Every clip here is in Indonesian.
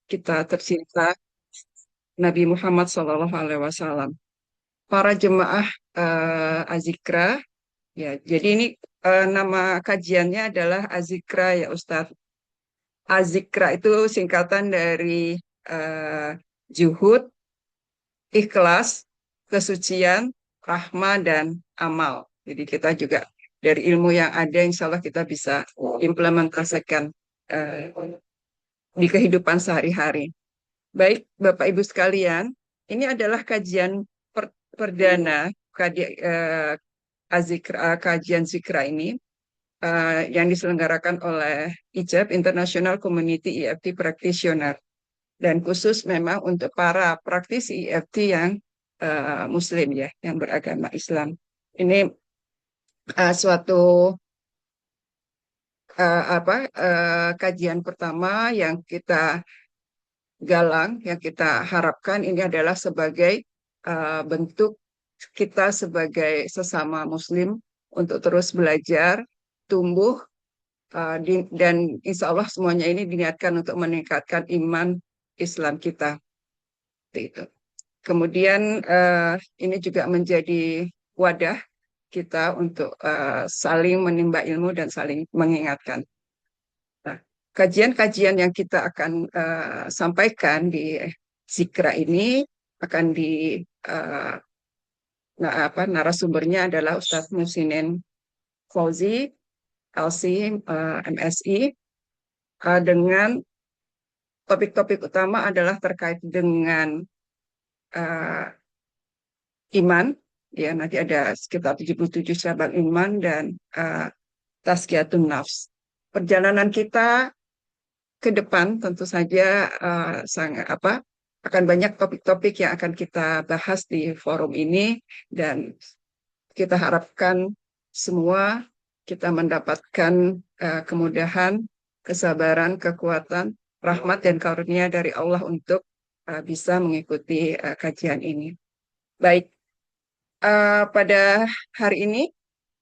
kita tercinta Nabi Muhammad SAW. Para jemaah Azikra, ya. Jadi ini nama kajiannya adalah Azikra ya Ustadz. Azikra itu singkatan dari eh, Juhud, Ikhlas, Kesucian, Rahma, dan Amal. Jadi kita juga dari ilmu yang ada, insya Allah kita bisa implementasikan eh, di kehidupan sehari-hari. Baik, Bapak Ibu sekalian, ini adalah kajian perdana kajian Zikra ini yang diselenggarakan oleh IJEP International Community EFT Practitioner, dan khusus memang untuk para praktisi EFT yang Muslim ya, yang beragama Islam. Ini suatu kajian pertama yang kita galang, yang kita harapkan ini adalah sebagai bentuk kita sebagai sesama Muslim untuk terus belajar, tumbuh, dan insya Allah semuanya ini diniatkan untuk meningkatkan iman Islam kita. Itu. Kemudian ini juga menjadi wadah kita untuk saling menimba ilmu dan saling mengingatkan. Nah, kajian-kajian yang kita akan sampaikan di Zikra ini akan uh, narasumbernya adalah Ustadz Musinin Fauzi, LC, MSI, dengan topik-topik utama adalah terkait dengan uh, iman, ya nanti ada sekitar 77 cabang iman dan tazkiyatun nafs. Perjalanan kita ke depan tentu saja sangat akan banyak topik-topik yang akan kita bahas di forum ini, dan kita harapkan semua kita mendapatkan kemudahan, kesabaran, kekuatan, rahmat dan karunia dari Allah untuk bisa mengikuti kajian ini. Baik, pada hari ini,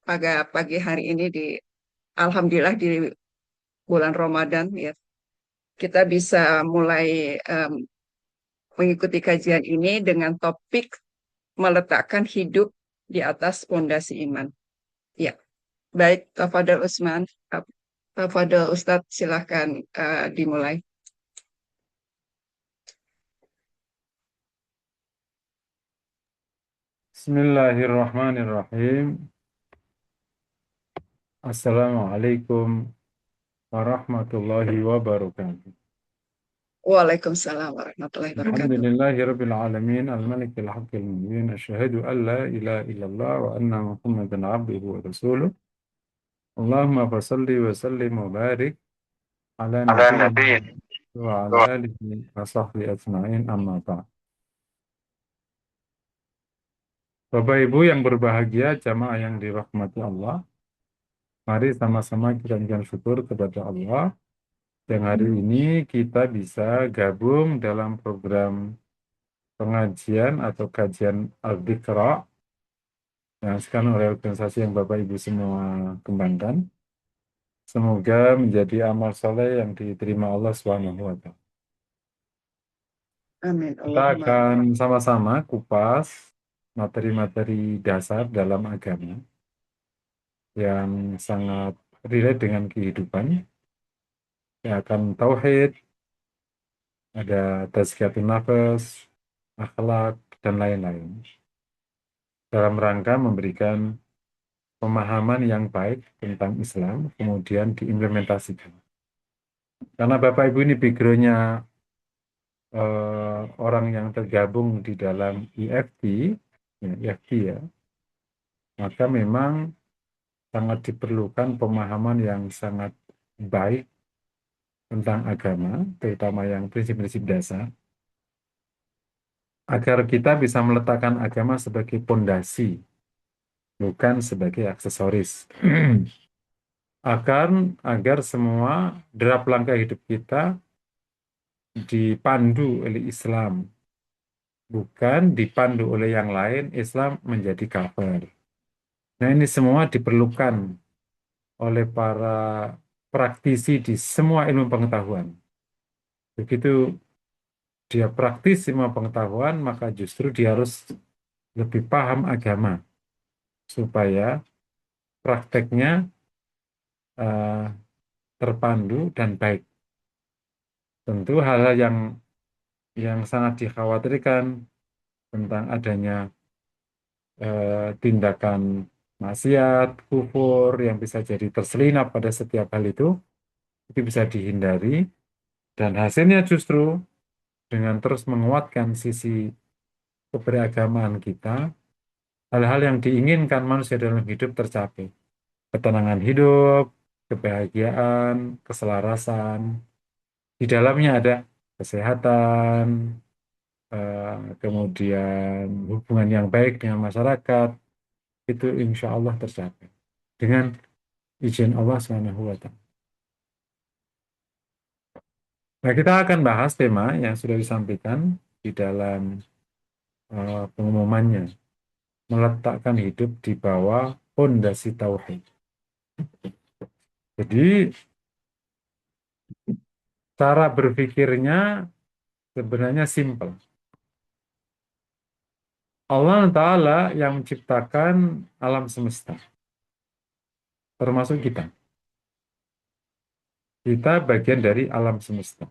pada pagi hari ini Alhamdulillah di bulan Ramadan ya, kita bisa mulai mengikuti kajian ini dengan topik meletakkan hidup di atas fondasi iman. Ya, baik, Tafadhol Usman, Tafadhol Ustadz, silahkan dimulai. Bismillahirrahmanirrahim. Assalamualaikum warahmatullahi wabarakatuh. Waalaikumsalam warahmatullahi wabarakatuh. Alhamdulillahirabbil alamin, al-malikil haqqil mubin, asyhadu an la ilaha illallah wa anna Muhammadan abduhu wa rasuluh. Allahumma fashalli wa sallim wa barik ala nabiyyina wa ala alihi wa sahbihi ajma'in, amma ba'd. Bapak Ibu yang berbahagia, jamaah yang dirahmati Allah, mari sama-sama kita mengucapkan syukur kepada Allah yang hari ini kita bisa gabung dalam program pengajian atau kajian Al-Iqra yang sekarang oleh organisasi yang Bapak Ibu semua kembangkan. Semoga menjadi amal soleh yang diterima Allah Subhanahu wa Ta'ala. Amin. Kita Allahumma akan amin. sama-sama kupas materi-materi dasar dalam agama yang sangat relate dengan kehidupan. Yang akan tauhid, ada tazkiyatun nafas, akhlak, dan lain-lain. Dalam rangka memberikan pemahaman yang baik tentang Islam, kemudian diimplementasikan. Karena Bapak Ibu ini background-nya orang yang tergabung di dalam EFT, ya, EFT ya, maka memang sangat diperlukan pemahaman yang sangat baik tentang agama, terutama yang prinsip-prinsip dasar, agar kita bisa meletakkan agama sebagai pondasi, bukan sebagai aksesoris. agar semua derap langkah hidup kita dipandu oleh Islam, bukan dipandu oleh yang lain, Islam menjadi cover. Nah, ini semua diperlukan oleh para praktisi di semua ilmu pengetahuan. Begitu dia praktis semua pengetahuan, maka justru dia harus lebih paham agama supaya prakteknya eh, terpandu dan baik. Tentu hal-hal yang sangat dikhawatirkan tentang adanya tindakan maksiat, kufur yang bisa jadi terselinap pada setiap hal itu bisa dihindari dan hasilnya justru dengan terus menguatkan sisi keberagamaan kita, hal-hal yang diinginkan manusia dalam hidup tercapai. Ketenangan hidup, kebahagiaan, keselarasan. Di dalamnya ada kesehatan, kemudian hubungan yang baik dengan masyarakat, itu insya Allah tercapai. Dengan izin Allah Subhanahu wa Ta'ala. Nah, kita akan bahas tema yang sudah disampaikan di dalam pengumumannya, meletakkan hidup di bawah pondasi tauhid. Jadi, cara berpikirnya sebenarnya simpel. Allah Ta'ala yang menciptakan alam semesta, termasuk kita. Kita bagian dari alam semesta.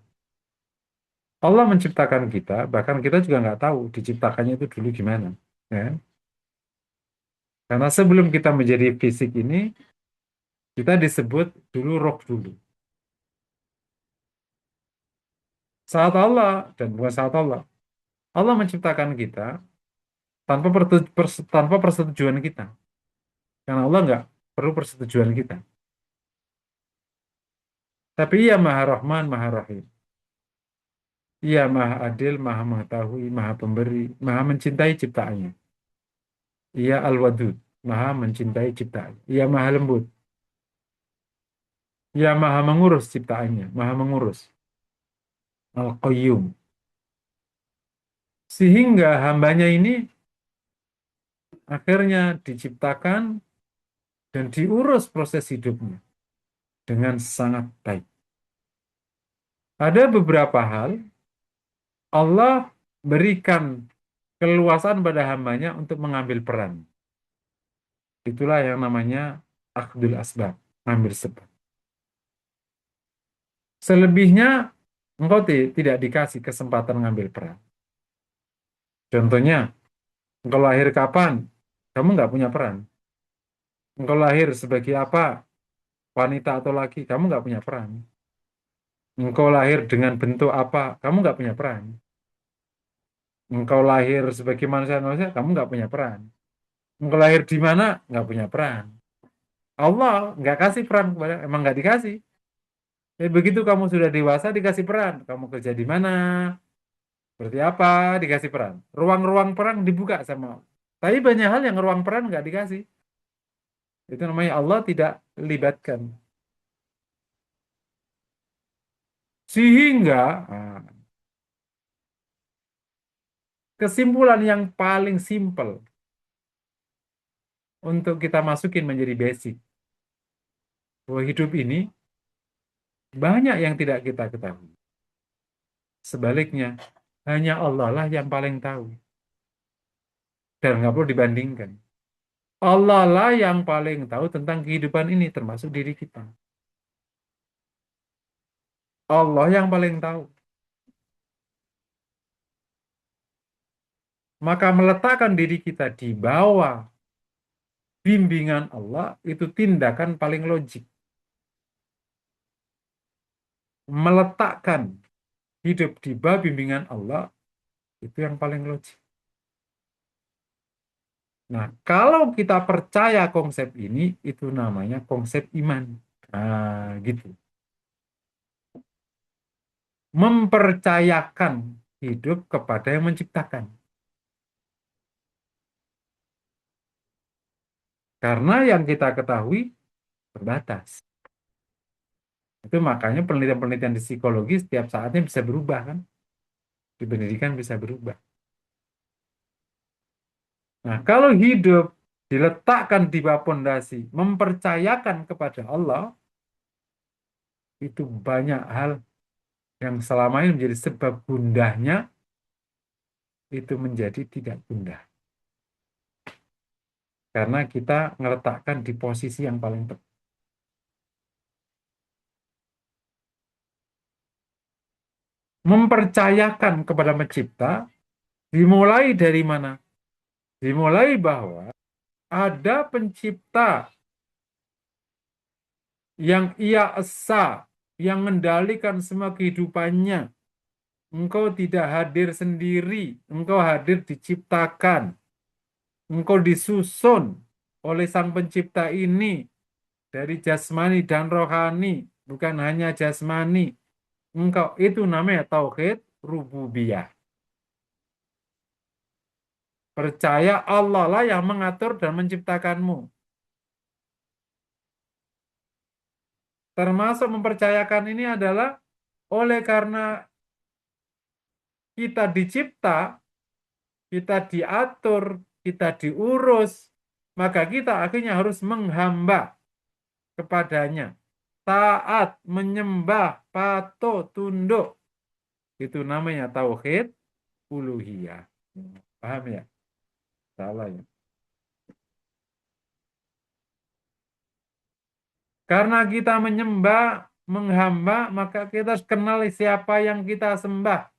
Allah menciptakan kita, bahkan kita juga nggak tahu diciptakannya itu dulu gimana. Ya. Karena sebelum kita menjadi fisik ini, kita disebut dulu roh dulu. Saat Allah, dan bukan saat Allah, Allah menciptakan kita tanpa persetujuan kita. Karena Allah nggak perlu persetujuan kita. Tapi Ia Maha Rahman, Maha Rahim. Ia Maha Adil, Maha Mengetahui, Maha Pemberi, Maha Mencintai ciptaannya. Ia Al-Wadud, Maha Mencintai ciptaannya. Ia Maha Lembut. Ia Maha Mengurus ciptaannya, Maha Mengurus. Al-Qayyum. Sehingga hambanya ini akhirnya diciptakan dan diurus proses hidupnya dengan sangat baik. Ada beberapa hal Allah berikan keluasan pada hambanya untuk mengambil peran. Itulah yang namanya akhdul asbab, ngambil sebab. Selebihnya engkau tidak dikasih kesempatan mengambil peran. Contohnya, engkau lahir kapan? Kamu nggak punya peran. Engkau lahir sebagai apa? Wanita atau laki? Kamu nggak punya peran. Engkau lahir dengan bentuk apa? Kamu nggak punya peran. Engkau lahir sebagai manusia, kamu nggak punya peran. Engkau lahir di mana? Nggak punya peran. Allah nggak kasih peran kepada, emang nggak dikasih. Begitu kamu sudah dewasa dikasih peran. Kamu kerja di mana? Seperti apa? Dikasih peran. Ruang-ruang peran dibuka sama Allah. Tapi banyak hal yang ruang peran nggak dikasih. Itu namanya Allah tidak libatkan. Sehingga kesimpulan yang paling simpel untuk kita masukin menjadi basic. Bahwa hidup ini banyak yang tidak kita ketahui. Sebaliknya, hanya Allah lah yang paling tahu. Dan nggak perlu dibandingkan. Allah lah yang paling tahu tentang kehidupan ini, termasuk diri kita. Allah yang paling tahu. Maka meletakkan diri kita di bawah bimbingan Allah itu tindakan paling logik. Meletakkan hidup di bawah bimbingan Allah itu yang paling logik. Nah, kalau kita percaya konsep ini, itu namanya konsep iman. Nah, gitu. Mempercayakan hidup kepada yang menciptakan. Karena yang kita ketahui terbatas. Itu makanya penelitian-penelitian di psikologi setiap saatnya bisa berubah kan. Di pendidikan bisa berubah. Nah, kalau hidup diletakkan di bawah pondasi, mempercayakan kepada Allah, itu banyak hal yang selama ini menjadi sebab gundahnya itu menjadi tidak gundah. Karena kita meletakkan di posisi yang paling tepat. Mempercayakan kepada pencipta dimulai dari mana? Dimulai bahwa ada pencipta yang ia esa, yang mengendalikan semua kehidupannya. Engkau tidak hadir sendiri, engkau hadir diciptakan, engkau disusun oleh Sang Pencipta ini dari jasmani dan rohani, bukan hanya jasmani. Engkau itu namanya tauhid rububiyah. Percaya Allah lah yang mengatur dan menciptakanmu. Termasuk mempercayakan ini adalah oleh karena kita dicipta, kita diatur, kita diurus, maka kita akhirnya harus menghamba kepadanya. Taat, menyembah, patuh, tunduk. Itu namanya tauhid uluhiyah. Paham ya? Salah ya. Karena kita menyembah, menghamba, maka kita harus kenal siapa yang kita sembah.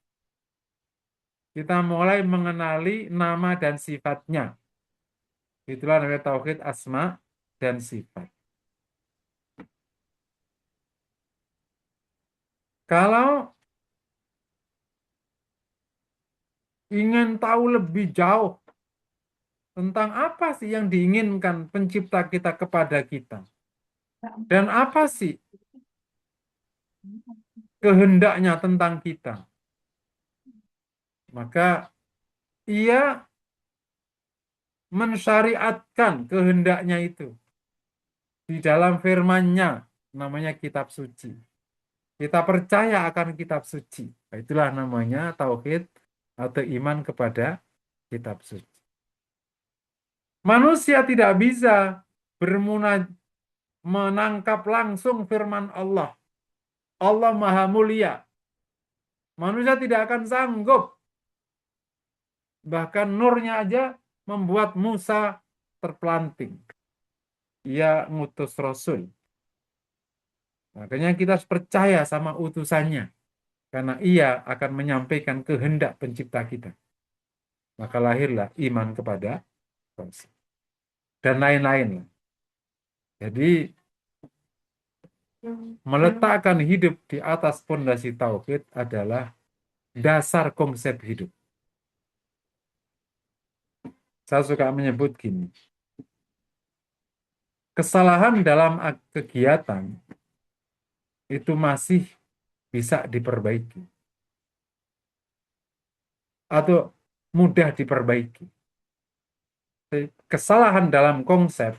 Kita mulai mengenali nama dan sifatnya. Itulah namanya tauhid asma dan sifat. Kalau ingin tahu lebih jauh tentang apa sih yang diinginkan pencipta kita kepada kita, dan apa sih kehendaknya tentang kita, maka ia mensyariatkan kehendaknya itu di dalam firman-Nya, namanya kitab suci. Kita percaya akan kitab suci. Itulah namanya tauhid atau iman kepada kitab suci. Manusia tidak bisa menangkap langsung firman Allah. Allah Maha Mulia. Manusia tidak akan sanggup. Bahkan nurnya aja membuat Musa terpelanting. Ia ngutus Rasul. Makanya kita harus percaya sama utusannya. Karena ia akan menyampaikan kehendak pencipta kita. Maka lahirlah iman kepada Rasul. Dan lain-lain. Jadi meletakkan hidup di atas pondasi tauhid adalah dasar konsep hidup. Saya suka menyebut gini. Kesalahan dalam kegiatan itu masih bisa diperbaiki. Atau mudah diperbaiki. Kesalahan dalam konsep,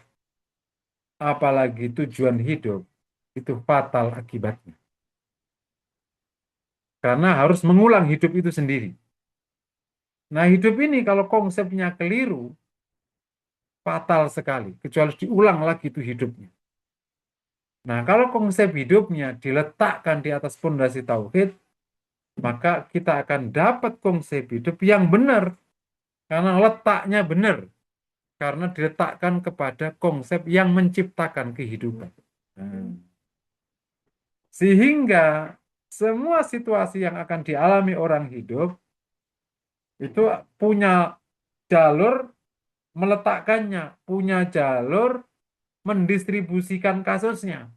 apalagi tujuan hidup, itu fatal akibatnya. Karena harus mengulang hidup itu sendiri. Nah, hidup ini kalau konsepnya keliru, fatal sekali. Kecuali diulang lagi itu hidupnya. Nah, kalau konsep hidupnya diletakkan di atas pondasi tauhid, maka kita akan dapat konsep hidup yang benar. Karena letaknya benar. Karena diletakkan kepada konsep yang menciptakan kehidupan. Sehingga semua situasi yang akan dialami orang hidup itu punya jalur meletakkannya, punya jalur mendistribusikan kasusnya.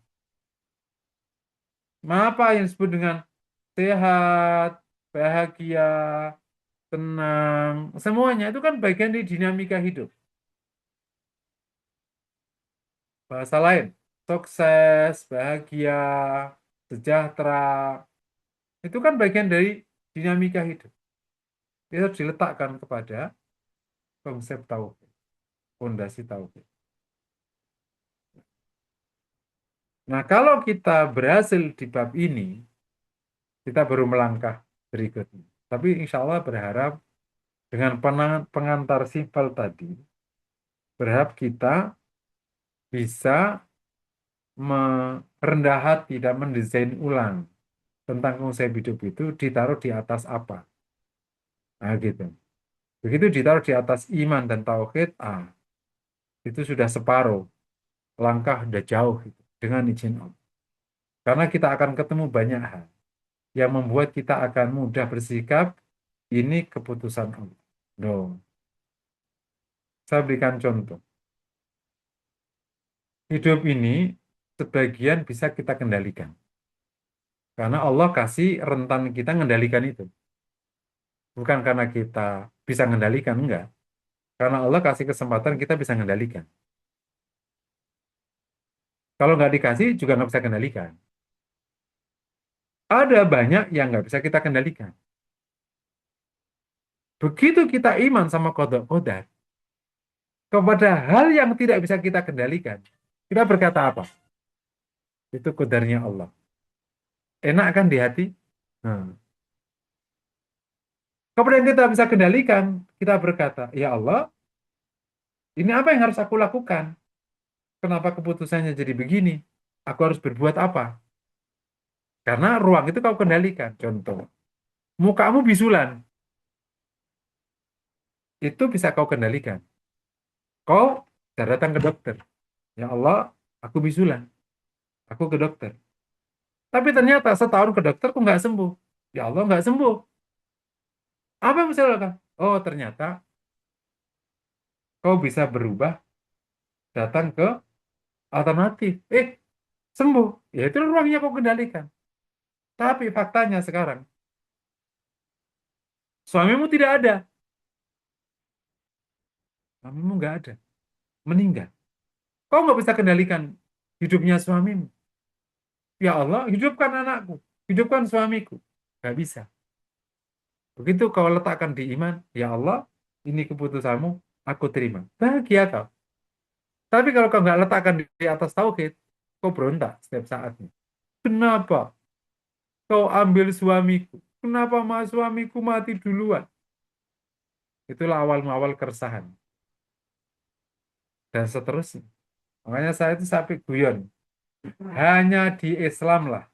Apa yang disebut dengan sehat, bahagia, tenang, semuanya itu kan bagian dari dinamika hidup. Bahasa lain, sukses, bahagia, sejahtera, itu kan bagian dari dinamika hidup. Itu diletakkan kepada konsep tauhid, fondasi tauhid. Nah, kalau kita berhasil di bab ini, kita baru melangkah berikutnya. Tapi insya Allah berharap dengan pengantar simpel tadi, berharap kita bisa merendah hati dan mendesain ulang tentang konsep hidup itu ditaruh di atas apa. Nah, gitu. Begitu ditaruh di atas iman dan tauhid, itu sudah separuh, langkah udah jauh gitu, dengan izin Allah. Karena kita akan ketemu banyak hal yang membuat kita akan mudah bersikap, ini keputusan Allah. No. Saya berikan contoh. Hidup ini sebagian bisa kita kendalikan. Karena Allah kasih rentan kita mengendalikan itu. Bukan karena kita bisa mengendalikan, enggak. Karena Allah kasih kesempatan kita bisa mengendalikan. Kalau nggak dikasih juga nggak bisa kendalikan. Ada banyak yang nggak bisa kita kendalikan. Begitu kita iman sama kodok kodar, kepada hal yang tidak bisa kita kendalikan, kita berkata apa? Itu kodarnya Allah. Enak kan di hati? Nah, kepada yang kita bisa kendalikan, kita berkata, ya Allah, ini apa yang harus aku lakukan? Kenapa keputusannya jadi begini? Aku harus berbuat apa? Karena ruang itu kau kendalikan. Contoh, mukamu bisulan, itu bisa kau kendalikan. Kau datang ke dokter. Ya Allah, aku bisulan. Aku ke dokter. Tapi ternyata setahun ke dokter, aku nggak sembuh. Ya Allah, nggak sembuh. Apa yang bisa dilakukan? Oh, ternyata kau bisa berubah, datang ke alternatif. Sembuh. Ya itu ruangnya kau kendalikan. Tapi faktanya sekarang, suamimu tidak ada. Suamimu nggak ada. Meninggal. Kau nggak bisa kendalikan hidupnya suamimu. Ya Allah, hidupkan anakku. Hidupkan suamiku. Nggak bisa. Begitu kau letakkan di iman, ya Allah, ini keputusanmu, aku terima. Bahagia kau. Tapi kalau kau nggak letakkan di atas tauhid, kau berontak setiap saatnya. Kenapa kau ambil suamiku? Kenapa suamiku mati duluan? Itulah awal-awal keresahan. Dan seterusnya. Makanya saya itu sampai guyon. Hanya di Islam lah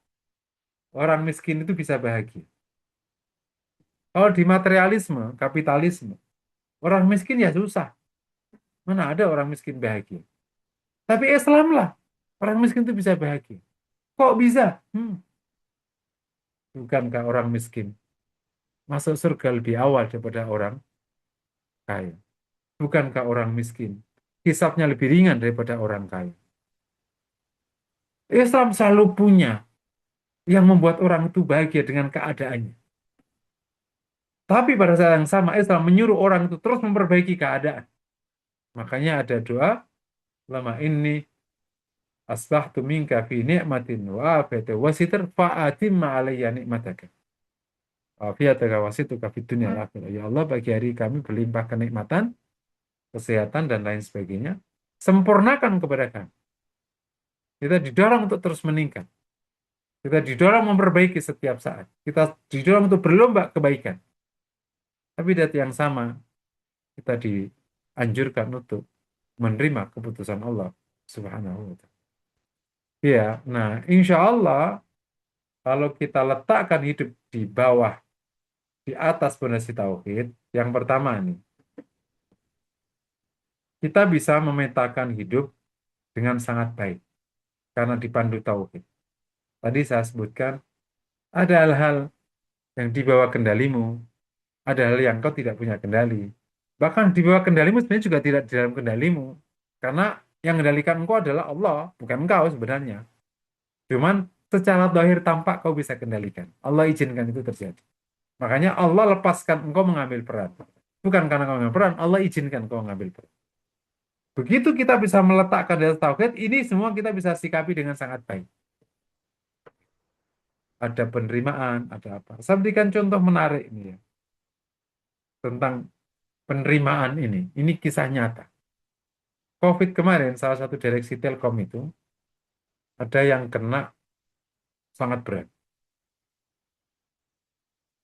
orang miskin itu bisa bahagia. Kalau di materialisme, kapitalisme, orang miskin ya susah. Mana ada orang miskin bahagia? Tapi Islam lah orang miskin itu bisa bahagia. Kok bisa? Bukankah orang miskin masuk surga lebih awal daripada orang kaya? Bukankah orang miskin hisabnya lebih ringan daripada orang kaya? Islam selalu punya yang membuat orang itu bahagia dengan keadaannya. Tapi pada saat yang sama Islam menyuruh orang itu terus memperbaiki keadaan. Makanya ada doa, lama ini asbahtu minka fi ni'matin wa afiyata wa sitr fa'atimma alayya ni'mataka. Afiyataka wa situka fid dunya wal akhirah. Ya Allah, bagi hari kami berlimpah kenikmatan, kesehatan dan lain sebagainya. Sempurnakan kepada kami. Kita didorong untuk terus meningkat. Kita didorong memperbaiki setiap saat. Kita didorong untuk berlomba kebaikan. Tapi di yang sama, kita dianjurkan untuk menerima keputusan Allah Subhanahu wa Ta'ala. Ya, nah insya Allah kalau kita letakkan hidup di bawah, di atas fondasi tauhid, yang pertama nih, kita bisa memetakan hidup dengan sangat baik karena dipandu tauhid. Tadi saya sebutkan ada hal-hal yang di bawah kendalimu, ada hal yang kau tidak punya kendali. Bahkan di bawah kendalimu sebenarnya juga tidak di dalam kendalimu. Karena yang mengendalikan engkau adalah Allah, bukan engkau sebenarnya. Cuman secara zahir tampak kau bisa kendalikan. Allah izinkan itu terjadi. Makanya Allah lepaskan engkau mengambil peran. Bukan karena kau mengambil peran, Allah izinkan kau mengambil peran. Begitu kita bisa meletakkan di atas tauhid, ini semua kita bisa sikapi dengan sangat baik. Ada penerimaan, ada apa. Saya berikan contoh menarik ini ya. Tentang penerimaan ini. Ini kisah nyata. COVID kemarin, salah satu direksi Telkom itu, ada yang kena sangat berat.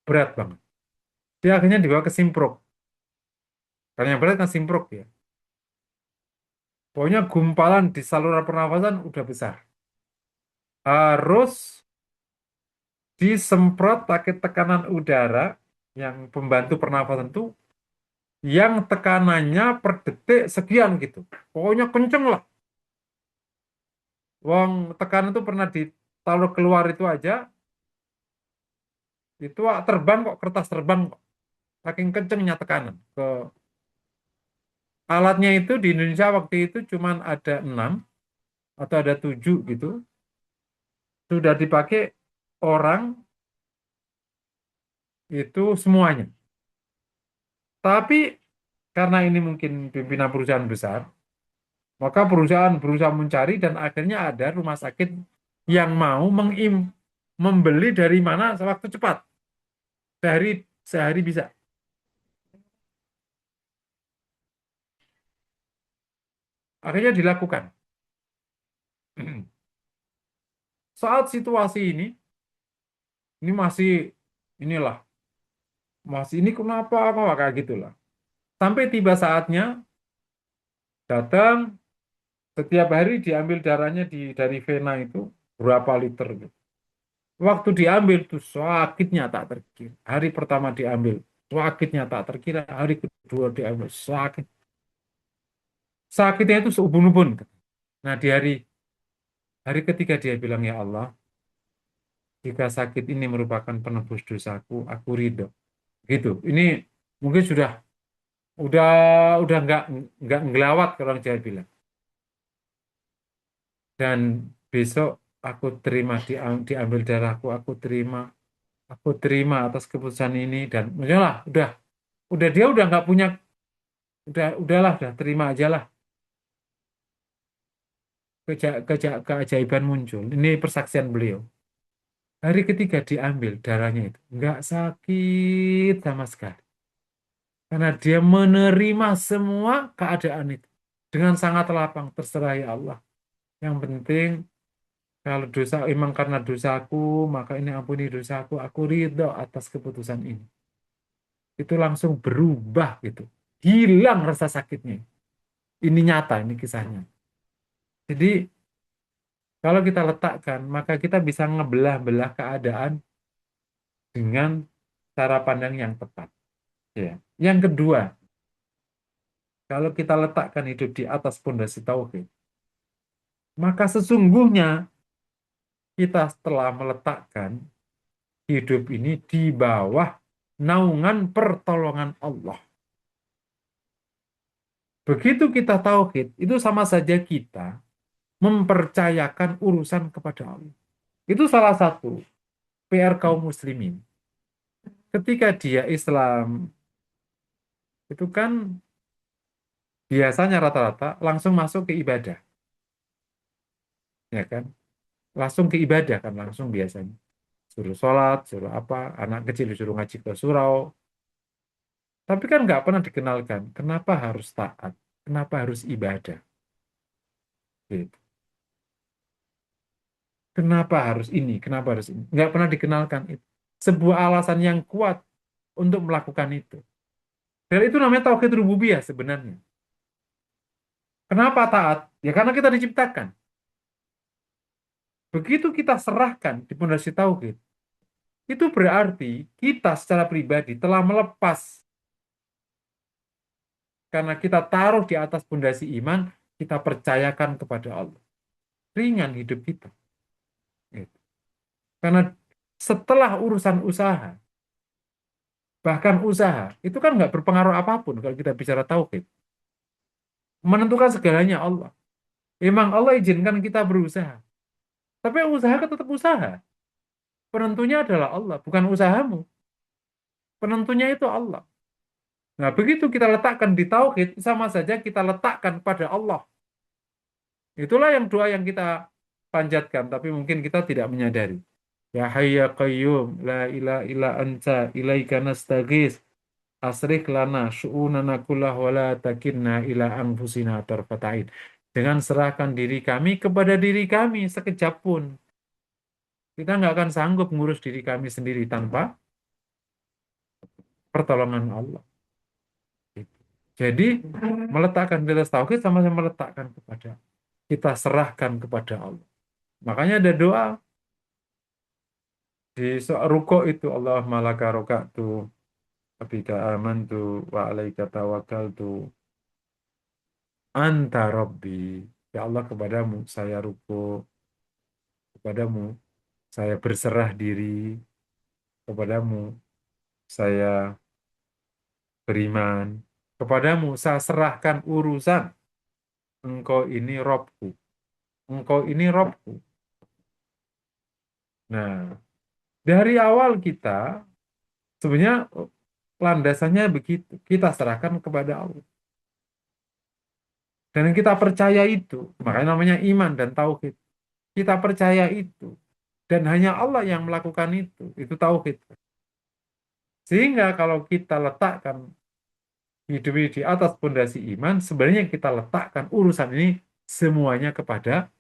Berat banget. Dia akhirnya dibawa ke Simprok. Karena yang berat kan Simprok ya. Pokoknya gumpalan di saluran pernafasan udah besar. Harus disemprot pakai tekanan udara yang pembantu pernafasan itu yang tekanannya per detik sekian gitu. Pokoknya kenceng lah. Wong tekanan itu pernah ditaruh keluar itu aja, itu terbang kok, kertas terbang kok. Saking kencengnya tekanan. Alatnya itu di Indonesia waktu itu cuman ada 6 atau ada 7 gitu. Sudah dipakai orang itu semuanya. Tapi karena ini mungkin pimpinan perusahaan besar, maka perusahaan berusaha mencari dan akhirnya ada rumah sakit yang mau membeli dari mana sewaktu cepat. Sehari bisa. Akhirnya dilakukan. Saat situasi ini masih inilah, masih ini kenapa kayak gitulah. Sampai tiba saatnya datang setiap hari diambil darahnya dari vena itu berapa liter gitu. Waktu diambil tuh sakitnya tak terkira. Hari pertama diambil sakitnya tak terkira. Hari kedua diambil sakit. Sakitnya itu seubun-ubun. Nah di hari ketiga dia bilang ya Allah, jika sakit ini merupakan penebus dosaku, aku ridho. Gitu. Ini mungkin udah udah nggak ngelawat kalau orang Jawa bilang. Dan besok aku terima diambil darahku, aku terima atas keputusan ini dan udah dia udah nggak punya udahlah udah terima aja lah. Keajaiban muncul. Ini persaksian beliau. Hari ketiga diambil darahnya itu nggak sakit sama sekali karena dia menerima semua keadaan itu dengan sangat lapang. Terserah ya Allah. Yang penting kalau dosa emang karena dosaku, maka ini ampuni dosaku. Aku ridho atas keputusan ini. Itu langsung berubah gitu. Hilang rasa sakitnya. Ini nyata, ini kisahnya. Jadi kalau kita letakkan, maka kita bisa ngebelah-belah keadaan dengan cara pandang yang tepat. Ya. Yang kedua, kalau kita letakkan hidup di atas pondasi tauhid, maka sesungguhnya kita telah meletakkan hidup ini di bawah naungan pertolongan Allah. Begitu kita tauhid, itu sama saja kita mempercayakan urusan kepada Allah. Itu salah satu PR kaum muslimin. Ketika dia Islam, itu kan biasanya rata-rata langsung masuk ke ibadah, ya kan? Langsung ke ibadah kan langsung biasanya. Suruh sholat, suruh apa, anak kecil disuruh ngaji ke surau. Tapi kan nggak pernah dikenalkan, kenapa harus taat, kenapa harus ibadah. Gitu. Kenapa harus ini, kenapa harus ini. Nggak pernah dikenalkan itu. Sebuah alasan yang kuat untuk melakukan itu. Dan itu namanya tauhid rububiyah sebenarnya. Kenapa taat? Ya karena kita diciptakan. Begitu kita serahkan di pondasi tauhid, itu berarti kita secara pribadi telah melepas karena kita taruh di atas pondasi iman, kita percayakan kepada Allah. Ringan hidup kita. Gitu. Karena setelah urusan usaha, bahkan usaha, itu kan nggak berpengaruh apapun kalau kita bicara tauhid. Menentukan segalanya Allah. Memang Allah izinkan kita berusaha. Tapi usaha kan tetap usaha. Penentunya adalah Allah, bukan usahamu. Penentunya itu Allah. Nah, begitu kita letakkan di tauhid, sama saja kita letakkan pada Allah. Itulah yang doa yang kita panjatkan, tapi mungkin kita tidak menyadari. Ya Hayya Qayyum, la ilaha illa anta, ilaika nastaghis, asrih lana syu'unana kullah wa la takilna ila anfusina tarfatain. Dengan serahkan diri kami kepada diri kami sekejap pun. Kita nggak akan sanggup ngurus diri kami sendiri tanpa pertolongan Allah. Jadi meletakkan di atas tauhid sama-sama meletakkan kepada kita serahkan kepada Allah. Makanya ada doa Di ruko itu Allah malaka roka'tu abika amantu wa alaika tawakkaltu anta rabbi. Ya Allah, kepadamu saya ruko, kepadamu saya berserah diri, kepadamu saya beriman, kepadamu saya serahkan urusan. Engkau ini Robku, engkau ini Robku. Nah, dari awal kita sebenarnya landasannya begitu. Kita serahkan kepada Allah. Dan kita percaya itu. Makanya namanya iman dan tauhid. Kita percaya itu. Dan hanya Allah yang melakukan itu. Itu tauhid. Sehingga kalau kita letakkan hidup ini di atas pondasi iman, sebenarnya kita letakkan urusan ini semuanya kepada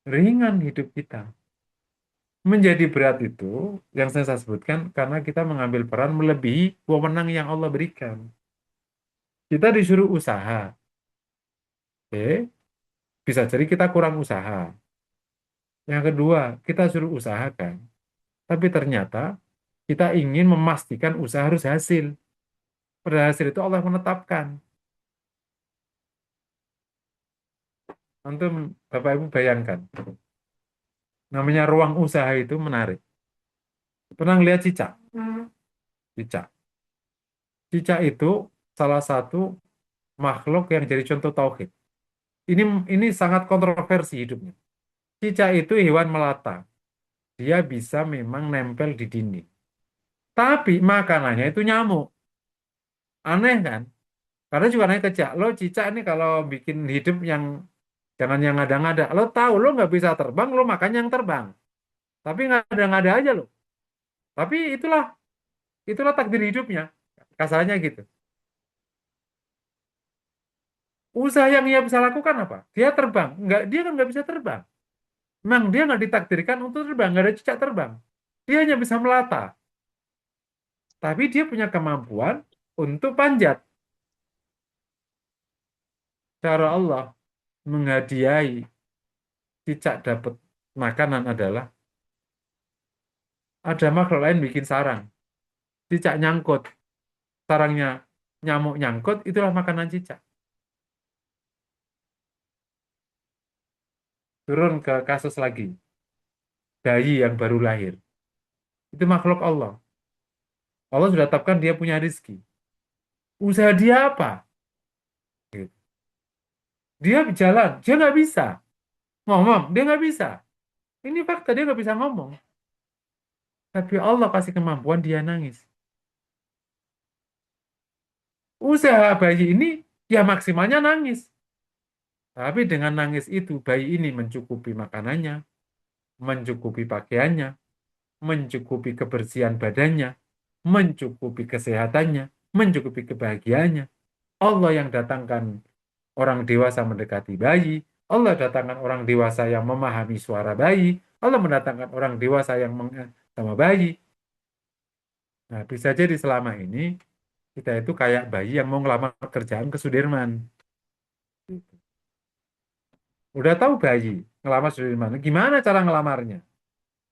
ringan hidup kita. Menjadi berat itu, yang saya sebutkan, karena kita mengambil peran melebihi wewenang yang Allah berikan. Kita disuruh usaha. Oke, bisa jadi kita kurang usaha. Yang kedua, kita suruh usahakan. Tapi ternyata kita ingin memastikan usaha harus hasil. Pada hasil itu Allah menetapkan. Antum, Bapak Ibu bayangkan. Namanya ruang usaha itu menarik. Pernah lihat cicak? Cicak. Cicak itu salah satu makhluk yang jadi contoh tauhid. Ini ini sangat kontroversi hidupnya. Cicak itu hewan melata. Dia bisa memang nempel di dinding. Tapi makanannya itu nyamuk. Aneh kan? Karena juga nanya ke Cak, lo cicak ini kalau bikin hidup yang jangan yang ngada-ngada. Lo tahu lo nggak bisa terbang, lo makan yang terbang. Tapi ngada-ngada aja lo. Tapi itulah takdir hidupnya. Kasarnya gitu. Usaha yang ia bisa lakukan apa? Dia terbang. Dia kan nggak bisa terbang. Memang dia nggak ditakdirkan untuk terbang, nggak ada cicak terbang. Dia hanya bisa melata. Tapi dia punya kemampuan untuk panjat. Cara Allah menghadiahi cicak dapat makanan adalah ada makhluk lain bikin sarang. Cicak nyangkut, sarangnya nyamuk nyangkut, itulah makanan cicak. Turun ke kasus lagi, bayi yang baru lahir. Itu makhluk Allah. Allah sudah tetapkan dia punya rizki. Usaha dia apa? Gitu. Dia jalan, dia nggak bisa. Ngomong, dia nggak bisa. Ini fakta, dia nggak bisa ngomong. Tapi Allah kasih kemampuan dia nangis. Usaha bayi ini, ya maksimalnya nangis. Tapi dengan nangis itu, bayi ini mencukupi makanannya, mencukupi pakaiannya, mencukupi kebersihan badannya, mencukupi kesehatannya, mencukupi kebahagiaannya. Allah yang datangkan orang dewasa mendekati bayi, Allah datangkan orang dewasa yang memahami suara bayi, Allah mendatangkan orang dewasa yang sama bayi. Nah, bisa jadi selama ini kita itu kayak bayi yang mau ngelamar kerjaan ke Sudirman. Udah tahu bayi ngelamar Sudirman, gimana cara ngelamarnya?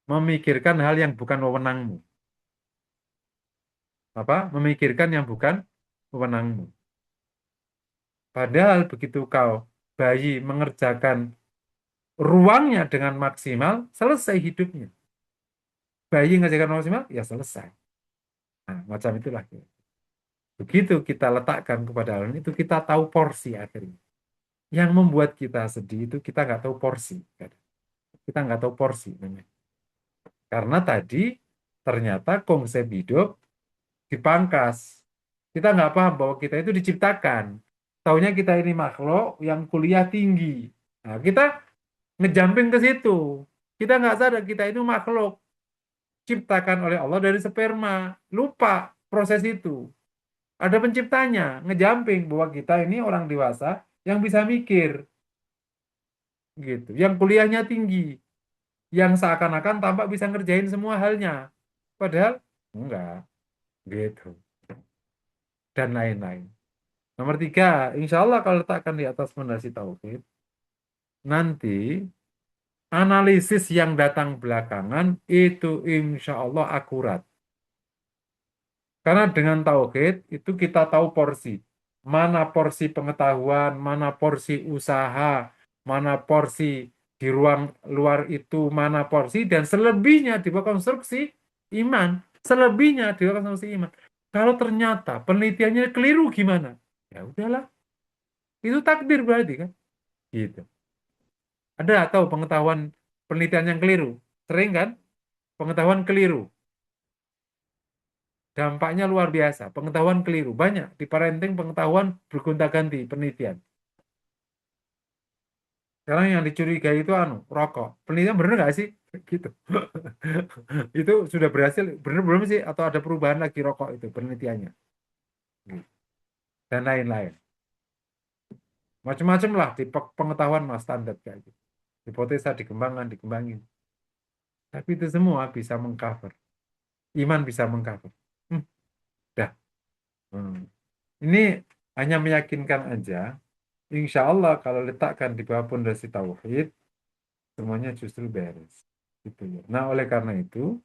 Memikirkan hal yang bukan wewenangmu. Apa? Memikirkan yang bukan wewenangmu. Padahal begitu kau bayi mengerjakan ruangnya dengan maksimal, selesai hidupnya. Bayi mengerjakan maksimal, ya selesai. Nah, macam itulah. Begitu kita letakkan kepada Allah itu kita tahu porsi akhirnya. Yang membuat kita sedih itu kita nggak tahu porsi. Kita nggak tahu porsi namanya. Karena tadi ternyata konsep hidup dipangkas. Kita nggak paham bahwa kita itu diciptakan. Taunya kita ini makhluk yang kuliah tinggi. Nah, kita ngejamping ke situ. Kita nggak sadar kita itu makhluk ciptakan oleh Allah dari sperma. Lupa proses itu. Ada penciptanya, ngejamping bahwa kita ini orang dewasa yang bisa mikir, gitu. Yang kuliahnya tinggi, yang seakan-akan tampak bisa ngerjain semua halnya. Padahal enggak, gitu. Dan lain-lain. Nomor tiga, insya Allah kalau letakkan di atas fondasi tauhid, nanti Analisis yang datang belakangan itu insya Allah akurat. Karena dengan tauhid itu kita tahu porsi. Mana porsi pengetahuan, mana porsi usaha, mana porsi di ruang luar itu, mana porsi, dan selebihnya di bawah konstruksi iman. Selebihnya di bawah konstruksi iman. Kalau ternyata penelitiannya keliru gimana? Ya udahlah, itu takdir berarti kan? Gitu. Ada atau pengetahuan penelitian yang keliru? Sering kan? Pengetahuan keliru. Dampaknya luar biasa. Pengetahuan keliru. Banyak. Di parenting pengetahuan bergonta-ganti penelitian. Sekarang yang dicurigai itu rokok. Penelitian bener nggak sih? Gitu. Itu sudah berhasil. Bener belum sih? Atau ada perubahan lagi rokok itu penelitiannya. Dan lain-lain. Macam-macam lah di pengetahuan mas standar kayak gitu. Hipotesa dikembangin. Tapi itu semua bisa mengcover. Iman bisa mengcover. Dah. Hmm. Ini hanya meyakinkan aja. Insya Allah kalau letakkan di bawah pondasi tauhid, semuanya justru beres. Gitu ya. Nah, oleh karena itu,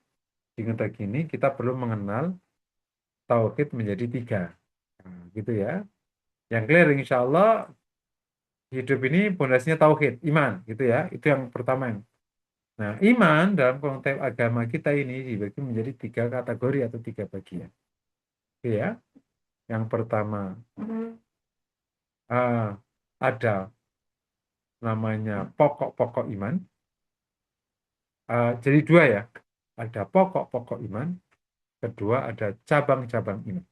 di ngetek ini kita perlu mengenal tauhid menjadi tiga. Nah, gitu ya. Yang clear insya Allah hidup ini pondasinya tauhid, iman, gitu ya. Itu yang pertama. Nah, iman dalam konteks agama kita ini dibagi menjadi tiga kategori atau tiga bagian. Oke ya. Yang pertama ah, ada namanya pokok-pokok iman. Jadi dua ya. Ada pokok-pokok iman. Kedua ada cabang-cabang iman.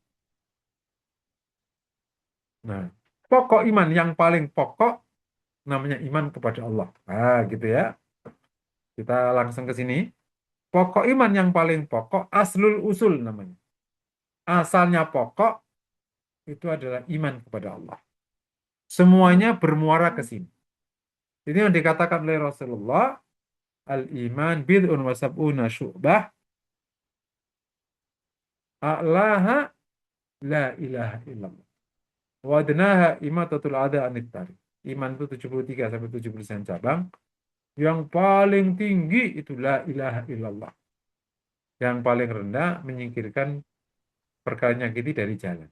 Nah, pokok iman yang paling pokok namanya iman kepada Allah. Gitu ya. Kita langsung ke sini. Pokok iman yang paling pokok aslul usul namanya. Asalnya pokok itu adalah iman kepada Allah. Semuanya bermuara ke sini. Ini yang dikatakan oleh Rasulullah, al-iman bid'un wa sab'una syu'bah, a'laha la ilaha illallah. Wa adnaha imatatul adha anit tariq. Iman itu 73 sampai 70 cabang. Yang paling tinggi itu la ilaha illallah. Yang paling rendah menyingkirkan perkara nyakiti dari jalan.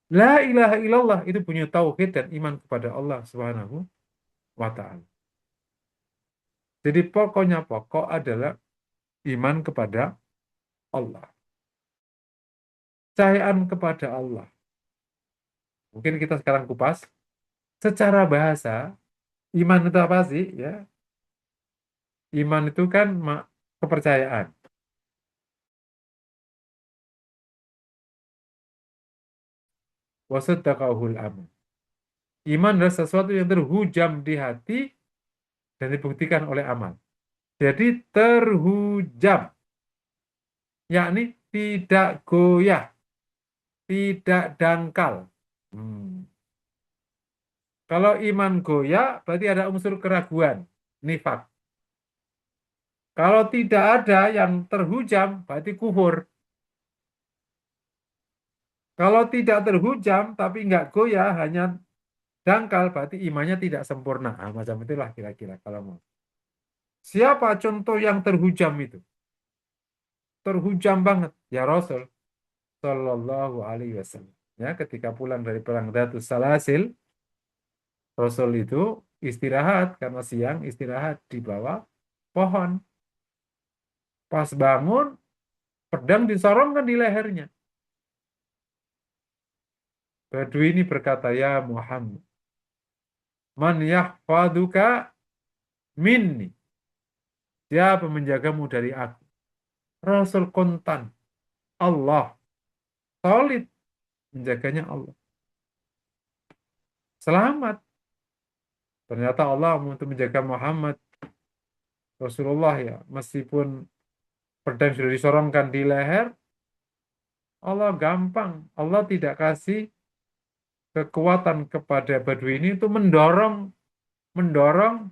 La ilaha illallah itu punya tauhid dan iman kepada Allah Subhanahu wa taala. Jadi pokoknya pokok adalah iman kepada Allah. Kepercayaan kepada Allah. Mungkin kita sekarang kupas. Secara bahasa, iman itu apa sih? Ya, iman itu kan kepercayaan. Wasaddaqahul amal. Iman adalah sesuatu yang terhujam di hati dan dibuktikan oleh amal. Jadi terhujam, yakni tidak goyah, tidak dangkal. Hmm. Kalau iman goyah, berarti ada unsur keraguan, nifak. Kalau tidak ada yang terhujam, berarti kufur. Kalau tidak terhujam, tapi nggak goyah, hanya dangkal, berarti imannya tidak sempurna. Macam itulah kira-kira kalau mau. Siapa contoh yang terhujam itu? Terhujam banget. Ya Rasul Sallallahu Alaihi Wasallam. Ya, ketika pulang dari perang Dhatus Salasil, Rasul itu istirahat karena siang istirahat di bawah pohon. Pas bangun, pedang disorongkan di lehernya. Badui ini berkata, ya Muhammad, man yahfaduka minni. Siapa menjagamu dari aku? Rasul kontan. Allah. Solid. Menjaganya Allah. Selamat. Ternyata Allah untuk menjaga Muhammad. Rasulullah ya. Meskipun pedang sudah disorongkan di leher, Allah gampang. Allah tidak kasih kekuatan kepada Badui ini untuk mendorong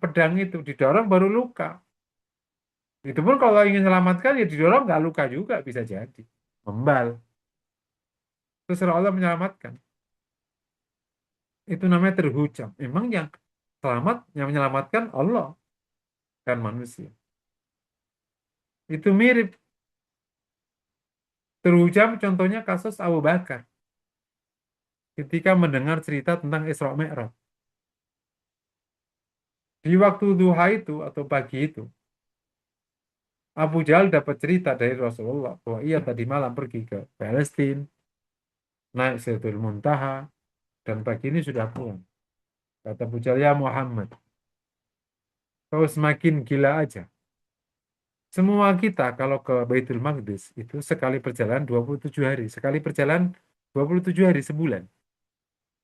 pedang itu. Didorong baru luka. Itu pun kalau ingin selamatkan ya didorong nggak luka juga bisa jadi. Membal. Terus Allah menyelamatkan. Itu namanya terhujam. Memang yang selamat, yang menyelamatkan Allah. kan manusia. Itu mirip. Terhujam contohnya kasus Abu Bakar ketika mendengar cerita tentang Isra Mi'raj. Di waktu duha itu atau pagi itu, Abu Jahal dapat cerita dari Rasulullah bahwa ia tadi malam pergi ke Palestina, naik Sidratul Muntaha, dan pagi ini sudah pulang. Kata Abu Jahal, ya Muhammad, kau semakin gila aja. Semua kita kalau ke Baitul Maqdis itu sekali perjalanan 27 hari. Sekali perjalanan 27 hari sebulan.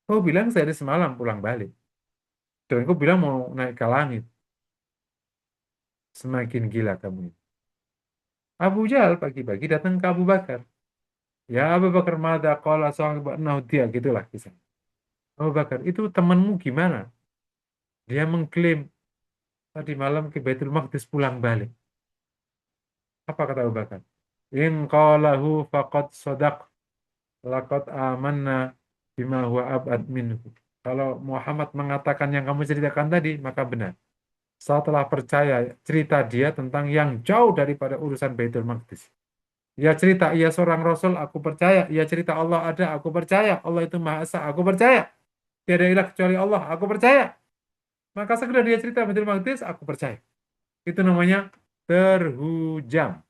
Kau bilang sehari semalam pulang balik. Dan kau bilang mau naik ke langit. Semakin gila kamu. Abu Jahal pagi-pagi datang ke Abu Bakar. Ya Abu Bakar mada qala sahibanahu dia gitulah kisah. Abu Bakar, itu temanmu gimana? Dia mengklaim tadi malam ke Baitul Maqdis pulang balik. Apa kata Abu Bakar? In qalahu faqad sadaq laqad amanna bima huwa abad minhu. Kalau Muhammad mengatakan yang kamu ceritakan tadi, maka benar. Saya telah percaya cerita dia tentang yang jauh daripada urusan Baitul Maqdis. Ia cerita, ia seorang Rasul, aku percaya. Ia cerita Allah ada, aku percaya. Allah itu Maha Esa, aku percaya. Tiada ilah kecuali Allah, aku percaya. Maka segera dia cerita Baitul Maqdis, aku percaya. Itu namanya terhujam.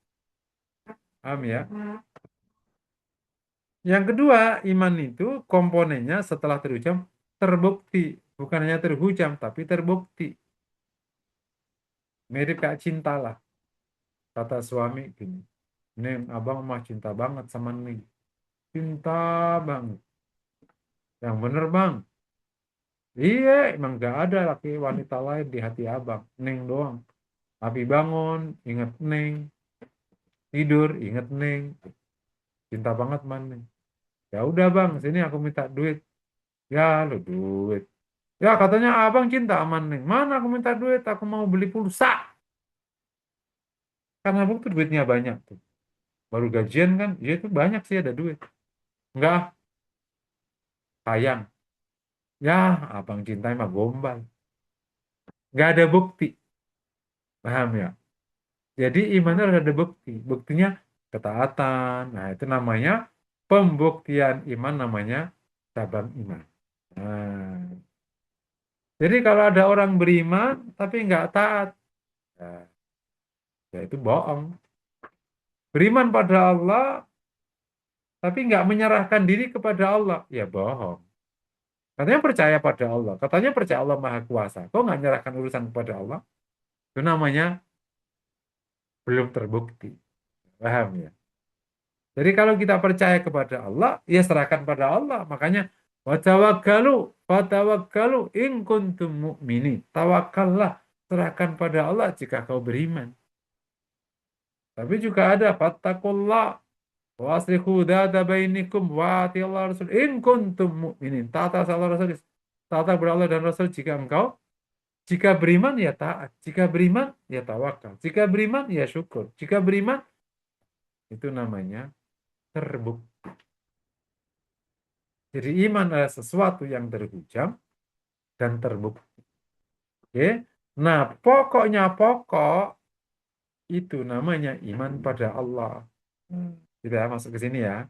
Paham ya? Yang kedua, iman itu komponennya setelah terhujam terbukti. Bukan hanya terhujam, tapi terbukti. Mirip kayak cinta lah. Kata suami gini, Neng, abang mah cinta banget sama Neng. Cinta banget. Yang bener bang. Iya, emang gak ada laki wanita lain di hati abang. Neng doang. Abi bangun, inget Neng. Tidur, inget Neng. Cinta banget man Neng. Ya udah bang, sini aku minta duit. Ya lo duit. Ya katanya abang cinta sama Neng. Mana aku minta duit, aku mau beli pulsa. Karena abang tuh duitnya banyak tuh. Baru gajian kan, ya itu banyak sih ada duit. Enggak, sayang. Ya, abang cinta mah gombal. Nggak ada bukti. Paham ya? Jadi iman itu harus ada bukti. Buktinya ketaatan. Nah, itu namanya pembuktian iman, namanya cabang iman. Nah, jadi kalau ada orang beriman tapi nggak taat, ya, ya itu bohong. Beriman pada Allah tapi nggak menyerahkan diri kepada Allah, ya bohong. Katanya percaya pada Allah, katanya percaya Allah Maha Kuasa. Kok nggak menyerahkan urusan kepada Allah? Itu namanya belum terbukti. Paham ya? Jadi kalau kita percaya kepada Allah, ya serahkan pada Allah. Makanya watawakkalu, watawakkalu in kuntum mu'minin. Tawakallah, serahkan pada Allah jika kau beriman. Tapi juga ada fattakullah wa aslihu dzata bainikum wa atiullah rasul in kuntum mu'minin. Taat Allah Rasul, taat kepada Allah dan Rasul jika beriman ya taat, jika beriman ya tawakal, jika beriman ya syukur, jika beriman itu namanya terbukti. Jadi iman adalah sesuatu yang terhujam dan terbukti. Oke. Nah, pokoknya pokok itu namanya iman pada Allah. Kita masuk ke sini ya.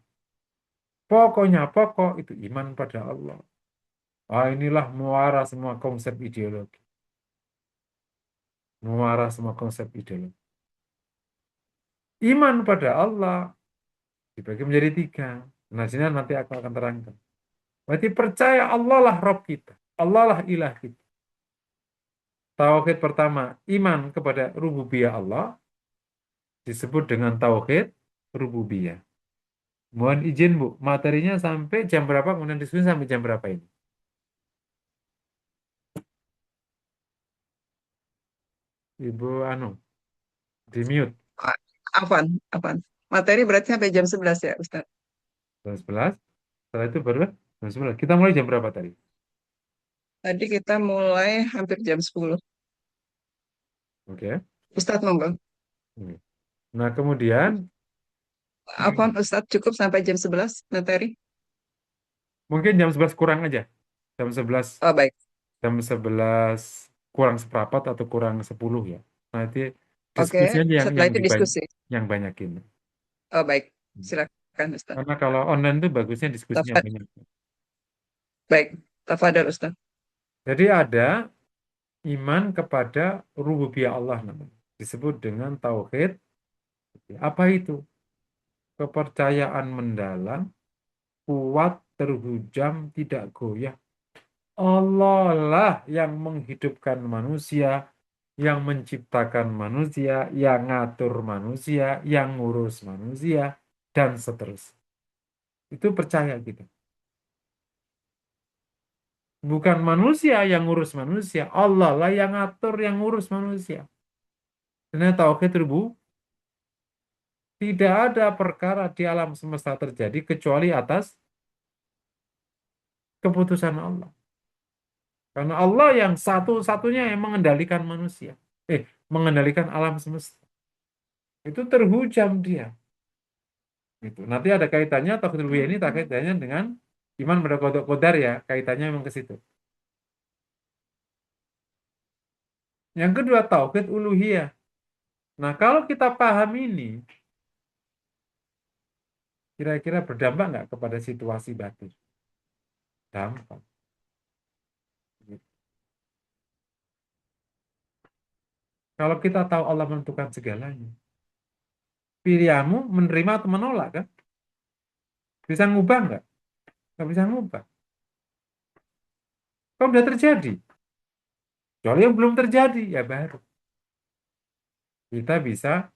Pokoknya pokok itu iman pada Allah. Ah, inilah muara semua konsep ideologi. Muara semua konsep ideologi. Iman pada Allah dibagi menjadi tiga. Nah, sini nanti aku akan terangkan. Berarti percaya Allah lah Rabb kita. Allah lah ilah kita. Tauhid pertama, iman kepada rububiyah Allah disebut dengan tauhid rububiyah. Mohon izin Bu, materinya sampai jam berapa? Kemudian diskusi sampai jam berapa ini? Ibu Anu, di mute. Ah, Afan, Afan. Materi berarti sampai jam 11 ya, Ustaz. Jam 11. Setelah itu baru jam 11. Kita mulai jam berapa tadi? Tadi kita mulai hampir jam 10. Oke. Ustadz monggo. Oke. Nah, kemudian Afan, Ustadz cukup sampai jam 11 materi? mungkin jam 11 kurang aja. Jam 11, Oh, baik. jam 11 kurang seperempat atau kurang 10 ya. Nanti Oke, diskusi aja setelah itu diskusi. yang banyakin. Oh, baik. Silakan, Ustaz. Karena kalau online tuh bagusnya diskusinya Tafad, banyak. baik. Tafadhol, Ustaz. Jadi ada iman kepada rububiyah Allah namanya. Disebut dengan tauhid. Apa itu? Kepercayaan mendalam, kuat, terhujam, tidak goyah. Allah lah yang menghidupkan manusia, yang menciptakan manusia, yang ngatur manusia, yang ngurus manusia, dan seterusnya. Itu percaya gitu. Bukan manusia yang ngurus manusia, Allah lah yang ngatur, yang ngurus manusia. Karena tauhid rububiyah, tidak ada perkara di alam semesta terjadi kecuali atas keputusan Allah. Karena Allah yang satu-satunya yang mengendalikan manusia. Mengendalikan alam semesta. Itu terhujam dia. Gitu. Nanti ada kaitannya, tauhid rububiyah ini tak kaitannya dengan iman pada qadar ya. Kaitannya memang ke situ. Yang kedua, tauhid uluhiyah. Nah, kalau kita paham ini, kira-kira berdampak nggak kepada situasi batin? Dampak. Gitu. Kalau kita tahu Allah menentukan segalanya, pilihanmu menerima atau menolak kan? Bisa ngubah nggak? Nggak bisa ngubah. Kalau udah terjadi, kecuali yang belum terjadi, ya baru. Kita bisa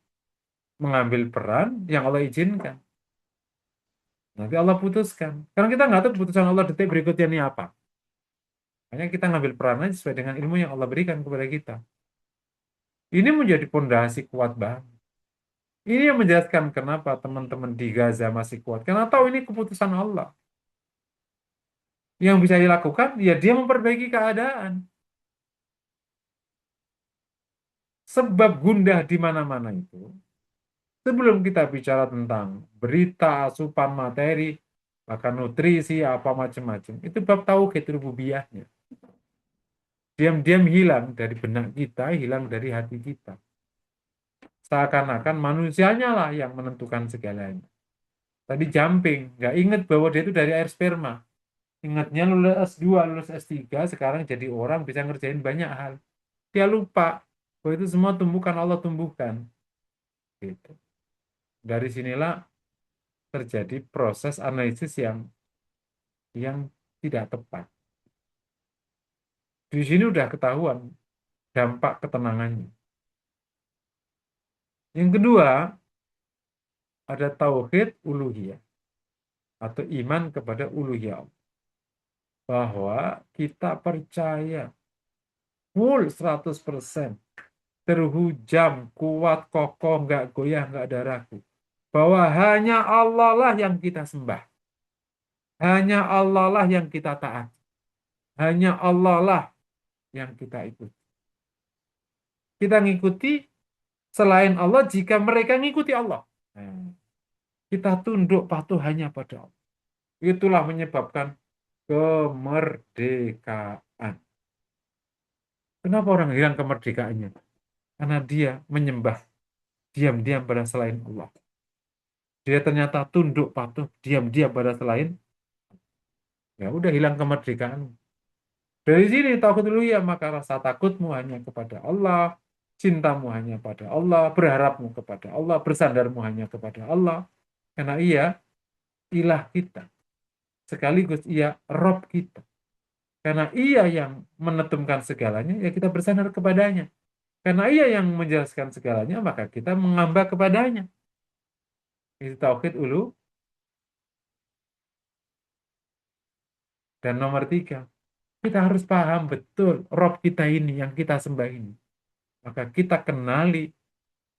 mengambil peran yang Allah izinkan. Nanti Allah putuskan. Karena kita nggak tahu keputusan Allah detik berikutnya ini apa. Hanya kita ngambil peran aja sesuai dengan ilmu yang Allah berikan kepada kita. Ini menjadi pondasi kuat banget. Ini yang menjelaskan kenapa teman-teman di Gaza masih kuat. Karena tahu ini keputusan Allah. Yang bisa dilakukan, ya dia memperbaiki keadaan. Sebab gundah di mana-mana itu. Sebelum kita bicara tentang berita, asupan materi, bahkan nutrisi, apa macam-macam. Itu bab tauhid rububiyahnya. Diam-diam hilang dari benak kita, hilang dari hati kita. Seakan-akan manusianya lah yang menentukan segalanya. Tadi jumping, nggak ingat bahwa dia itu dari air sperma. Ingatnya lulus S2, lulus S3, sekarang jadi orang bisa ngerjain banyak hal. Dia lupa bahwa itu semua tumbukan Allah tumbuhkan. Gitu. Dari sinilah terjadi proses analisis yang tidak tepat. Di sini udah ketahuan dampak ketenangannya. Yang kedua, ada tauhid uluhiyah atau iman kepada uluhiyah Allah. Bahwa kita percaya full 100%, terhujam, kuat, kokoh, nggak goyah, nggak ada ragu. Bahwa hanya Allah lah yang kita sembah. Hanya Allah lah yang kita taat. Hanya Allah lah yang kita ikuti. Kita ngikuti selain Allah jika mereka ngikuti Allah. Nah, kita tunduk patuh hanya pada Allah. Itulah menyebabkan kemerdekaan. Kenapa orang hilang kemerdekaannya? Karena dia menyembah diam-diam pada selain Allah. Dia ternyata tunduk patuh diam-diam pada selain, ya udah hilang kemerdekaan. Dari sini tauhid uluhiyah, maka rasa takutmu hanya kepada Allah, cintamu hanya pada Allah, berharapmu kepada Allah, bersandarmu hanya kepada Allah. Karena ia ilah kita, sekaligus ia Rob kita. Karena ia yang menentukan segalanya, ya kita bersandar kepadanya. Karena ia yang menjelaskan segalanya, maka kita mengambah kepadanya. Itu tauhid ulu. Dan nomor tiga, kita harus paham betul Rob kita ini, yang kita sembah ini. Maka kita kenali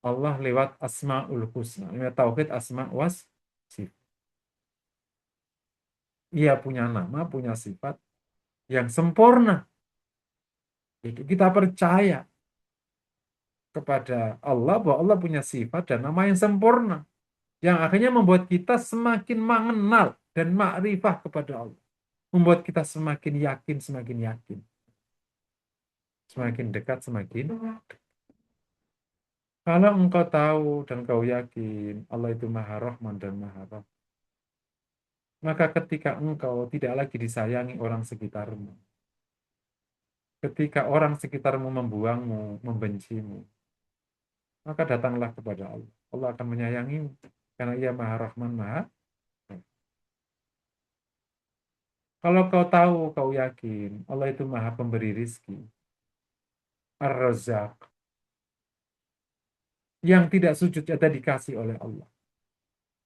Allah lewat Asma'ul Husna. Lewat tauhid Asma' was Sifat. Ia punya nama, punya sifat yang sempurna. Itu kita percaya kepada Allah bahwa Allah punya sifat dan nama yang sempurna. Yang akhirnya membuat kita semakin mengenal dan makrifah kepada Allah. Membuat kita semakin yakin, semakin yakin. Semakin dekat, semakin dekat. Kalau engkau tahu dan kau yakin Allah itu Maha Rahman dan Maha Rahim, maka ketika engkau tidak lagi disayangi orang sekitarmu, ketika orang sekitarmu membuangmu, membencimu, maka datanglah kepada Allah. Allah akan menyayangimu karena Ia Maha Rahman, Maha Rahim. Kalau kau tahu, kau yakin Allah itu Maha Pemberi rizki, Ar-Razzaq, yang tidak sujud ada dikasih oleh Allah,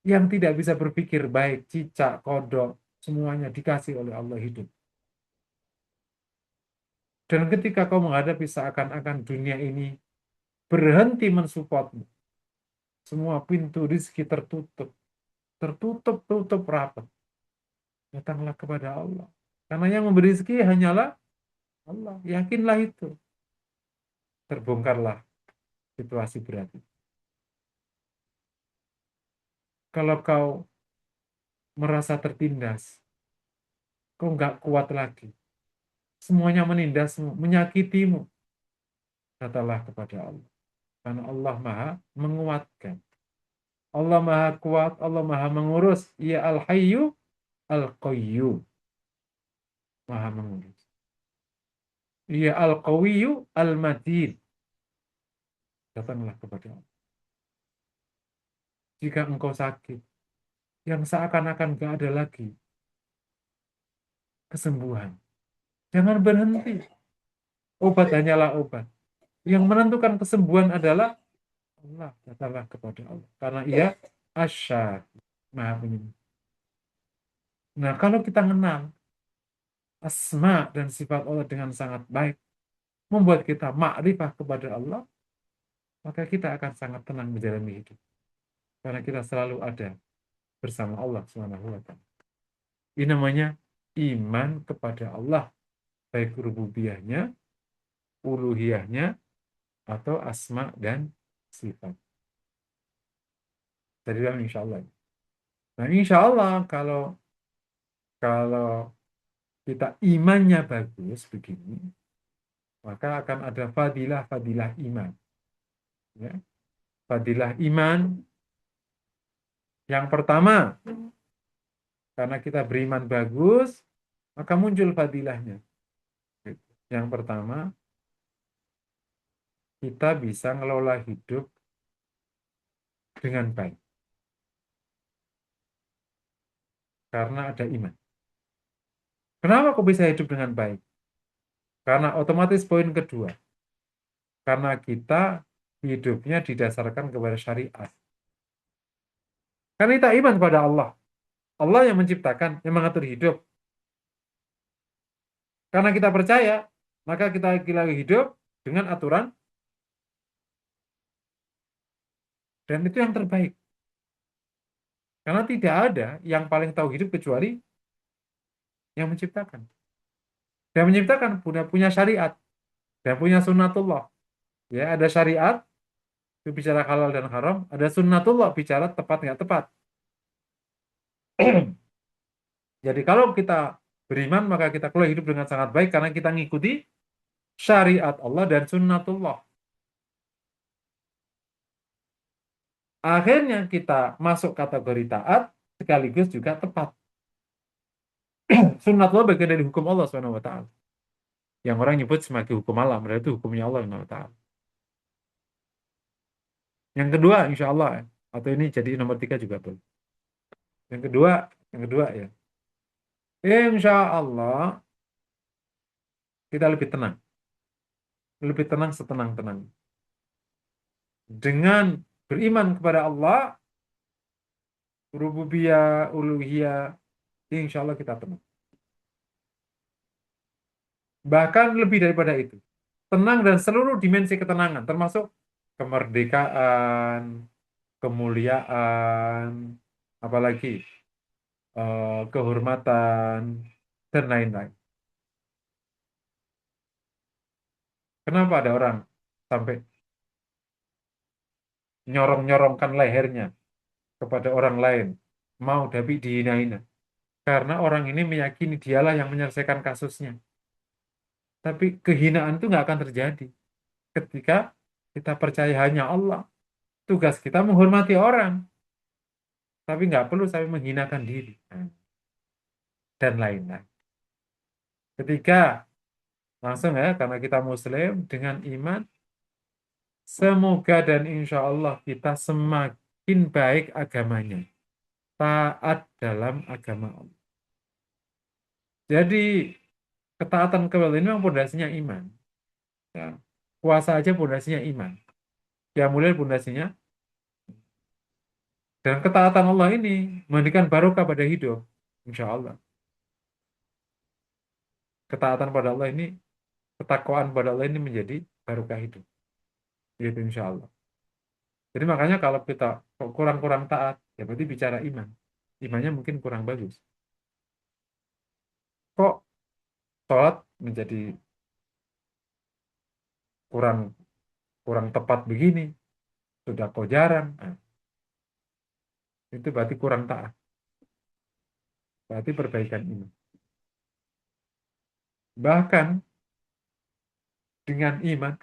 yang tidak bisa berpikir baik, cicak, kodok, semuanya dikasih oleh Allah hidup. Dan ketika kau menghadapi seakan-akan dunia ini berhenti mensupportmu, semua pintu rizki tertutup, tutup rapat, datanglah kepada Allah. Karena yang memberi rizki hanyalah Allah. Yakinlah itu. Terbongkarlah situasi berat. Kalau kau merasa tertindas, kau nggak kuat lagi, semuanya menindasmu, menyakitimu, datanglah kepada Allah. Karena Allah Maha menguatkan. Allah Maha kuat, Allah Maha mengurus. Ia Al-Hayyu Al-Qayyum. Maha mengurus. Ia Al-Qawiyyu Al-Matin. Datanglah kepada Allah. Jika engkau sakit, yang seakan-akan gak ada lagi kesembuhan, jangan berhenti. Obat hanyalah obat. Yang menentukan kesembuhan adalah Allah. Datanglah kepada Allah. Karena Ia Asy-Syafi, Maha Penyembuh. Nah, kalau kita mengenal asma dan sifat Allah dengan sangat baik, membuat kita makrifah kepada Allah, maka kita akan sangat tenang menjalani hidup. Karena kita selalu ada bersama Allah Subhanahu wa Ta'ala. Ini namanya iman kepada Allah, baik rububiyahnya, uluhiyahnya, atau asma dan sifat. Tadi bilang insya Allah. Nah, insya Allah kalau kita imannya bagus begini, maka akan ada fadilah iman. Ya. Fadilah iman yang pertama, karena kita beriman bagus, maka muncul fadilahnya. Yang pertama, kita bisa ngelola hidup dengan baik. Karena ada iman. Kenapa kok bisa hidup dengan baik? Karena otomatis poin kedua. Karena kita hidupnya didasarkan kepada syariat. Karena kita iman pada Allah. Allah yang menciptakan, yang mengatur hidup. Karena kita percaya, maka kita lagi hidup dengan aturan. Dan itu yang terbaik. Karena tidak ada yang paling tahu hidup kecuali yang menciptakan. Dan menciptakan punya syariat. Dan punya sunnatullah. Ya, ada syariat, itu bicara halal dan haram. Ada sunnatullah, bicara tepat nggak tepat. Jadi kalau kita beriman, maka kita keluar hidup dengan sangat baik karena kita ngikuti syariat Allah dan sunnatullah. Akhirnya kita masuk kategori taat, sekaligus juga tepat. Sunnatullah bagian dari hukum Allah SWT. Yang orang nyebut sebagai hukum alam, berarti itu hukumnya Allah SWT. Yang kedua, insya Allah, atau ini jadi nomor 3 juga boleh. Yang kedua ya, insya Allah kita lebih tenang setenang-tenang. Dengan beriman kepada Allah, rububiyah, uluhiyah, insya Allah kita tenang. Bahkan lebih daripada itu, tenang dan seluruh dimensi ketenangan, termasuk kemerdekaan, kemuliaan, apalagi kehormatan, dan lain-lain. Kenapa ada orang sampai nyorong-nyorongkan lehernya kepada orang lain, mau tapi dihina-hina? Karena orang ini meyakini dialah yang menyelesaikan kasusnya. Tapi kehinaan itu nggak akan terjadi ketika kita percaya hanya Allah. Tugas kita menghormati orang, tapi nggak perlu sampai menghinakan diri. Nah, dan lain-lain. Ketiga, langsung ya, karena kita Muslim dengan iman, semoga dan insya Allah kita semakin baik agamanya, taat dalam agama Allah. Jadi ketaatan kepada ini memang pondasinya iman. Ya. Puasa aja pondasinya iman. Ya mulai pondasinya. Dan ketaatan Allah ini memberikan barokah pada hidup. Insya Allah. Ketaatan pada Allah ini, ketakwaan pada Allah ini menjadi barokah hidup. Gitu insya Allah. Jadi makanya kalau kita kok kurang-kurang taat, ya berarti bicara iman. Imannya mungkin kurang bagus. Kok sholat menjadi kurang kurang tepat begini, sudah kok jarang. Nah, itu berarti kurang taat. Berarti perbaikan iman. Bahkan dengan iman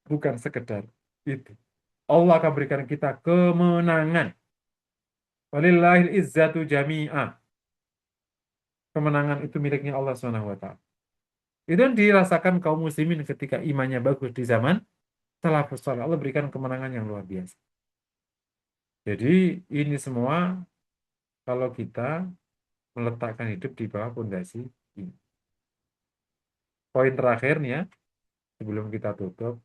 bukan sekedar itu. Allah akan berikan kita kemenangan. Walillahil izzatu jami'a. Kemenangan itu miliknya Allah Subhanahu wa taala. Itu yang dirasakan kaum muslimin ketika imannya bagus di zaman salafus saleh. Allah berikan kemenangan yang luar biasa. Jadi ini semua kalau kita meletakkan hidup di bawah fondasi ini. Poin terakhirnya sebelum kita tutup,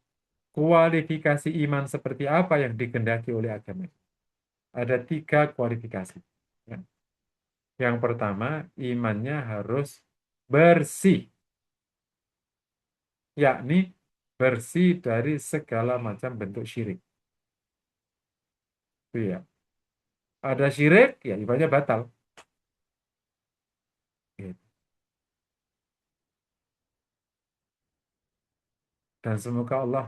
kualifikasi iman seperti apa yang dikehendaki oleh agama. Ada 3 kualifikasi. Ya. Yang pertama, imannya harus bersih, yakni bersih dari segala macam bentuk syirik. Itu ya. Ada syirik, ya imannya batal. Gitu. Dan semoga Allah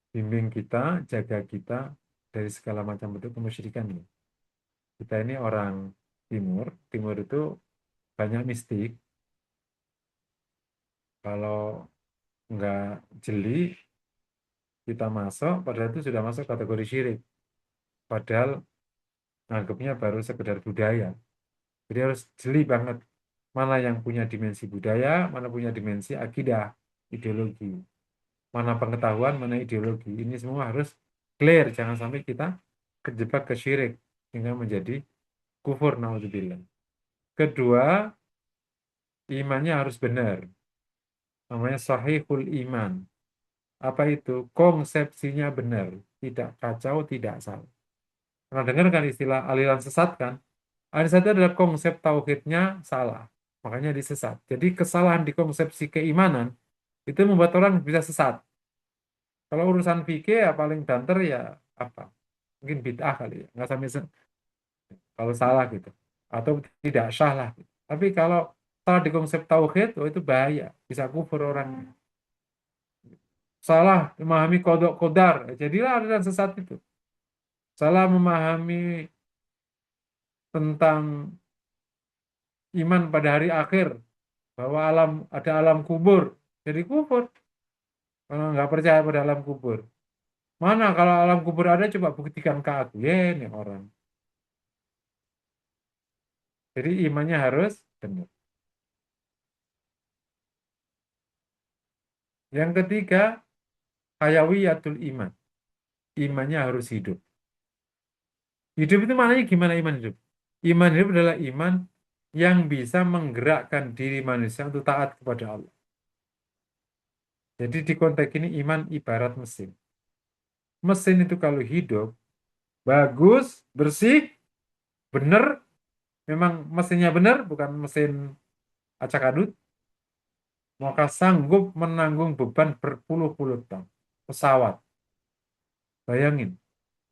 bimbing kita, jaga kita dari segala macam bentuk kemusyrikan. Kita ini orang Timur. Timur itu banyak mistik. Kalau nggak jeli, kita masuk, padahal itu sudah masuk kategori syirik. Padahal nganggapnya baru sekedar budaya. Jadi harus jeli banget mana yang punya dimensi budaya, mana punya dimensi akidah, ideologi. Mana pengetahuan, mana ideologi. Ini semua harus clear, jangan sampai kita kejebak ke syirik sehingga menjadi kufur naudzubillah. Kedua, imannya harus benar. Namanya sahihul iman. Apa itu? Konsepsinya benar, tidak kacau, tidak salah. Pernah dengar kan istilah aliran sesat kan? Aliran sesat itu adalah konsep tauhidnya salah, makanya disesat. Jadi kesalahan di konsepsi keimanan itu membuat orang bisa sesat. Kalau urusan fikih ya paling banter ya apa? Mungkin bid'ah kali ya, nggak sampai kalau salah gitu, atau tidak syah lah. Tapi kalau salah di konsep tauhid, oh itu bahaya, bisa kufur orang. Salah memahami kodok kodar, jadilah aliran sesat itu. Salah memahami tentang iman pada hari akhir, bahwa ada alam kubur, jadi kufur. Kalau nggak percaya pada alam kubur, mana kalau alam kubur ada, coba buktikan ke aku. Ya ini orang. Jadi imannya harus benar. Yang ketiga, hayawiyatul iman. Imannya harus hidup. Hidup itu maknanya gimana iman hidup? Iman hidup adalah iman yang bisa menggerakkan diri manusia untuk taat kepada Allah. Jadi di konteks ini iman ibarat mesin. Mesin itu kalau hidup, bagus, bersih, benar, memang mesinnya benar, bukan mesin acak adut, maka sanggup menanggung beban berpuluh-puluh ton. Pesawat, bayangin,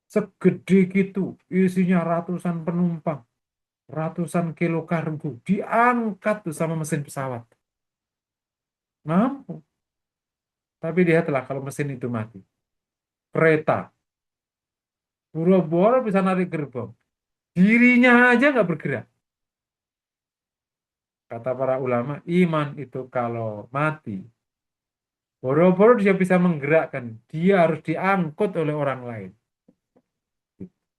segede gitu, isinya ratusan penumpang, ratusan kilo kargo, diangkat tuh sama mesin pesawat. Mampu. Tapi lihatlah kalau mesin itu mati. Kereta, boro-boro bisa narik gerbong. Dirinya aja nggak bergerak. Kata para ulama, iman itu kalau mati, Boro-boro dia bisa menggerakkan, dia harus diangkut oleh orang lain.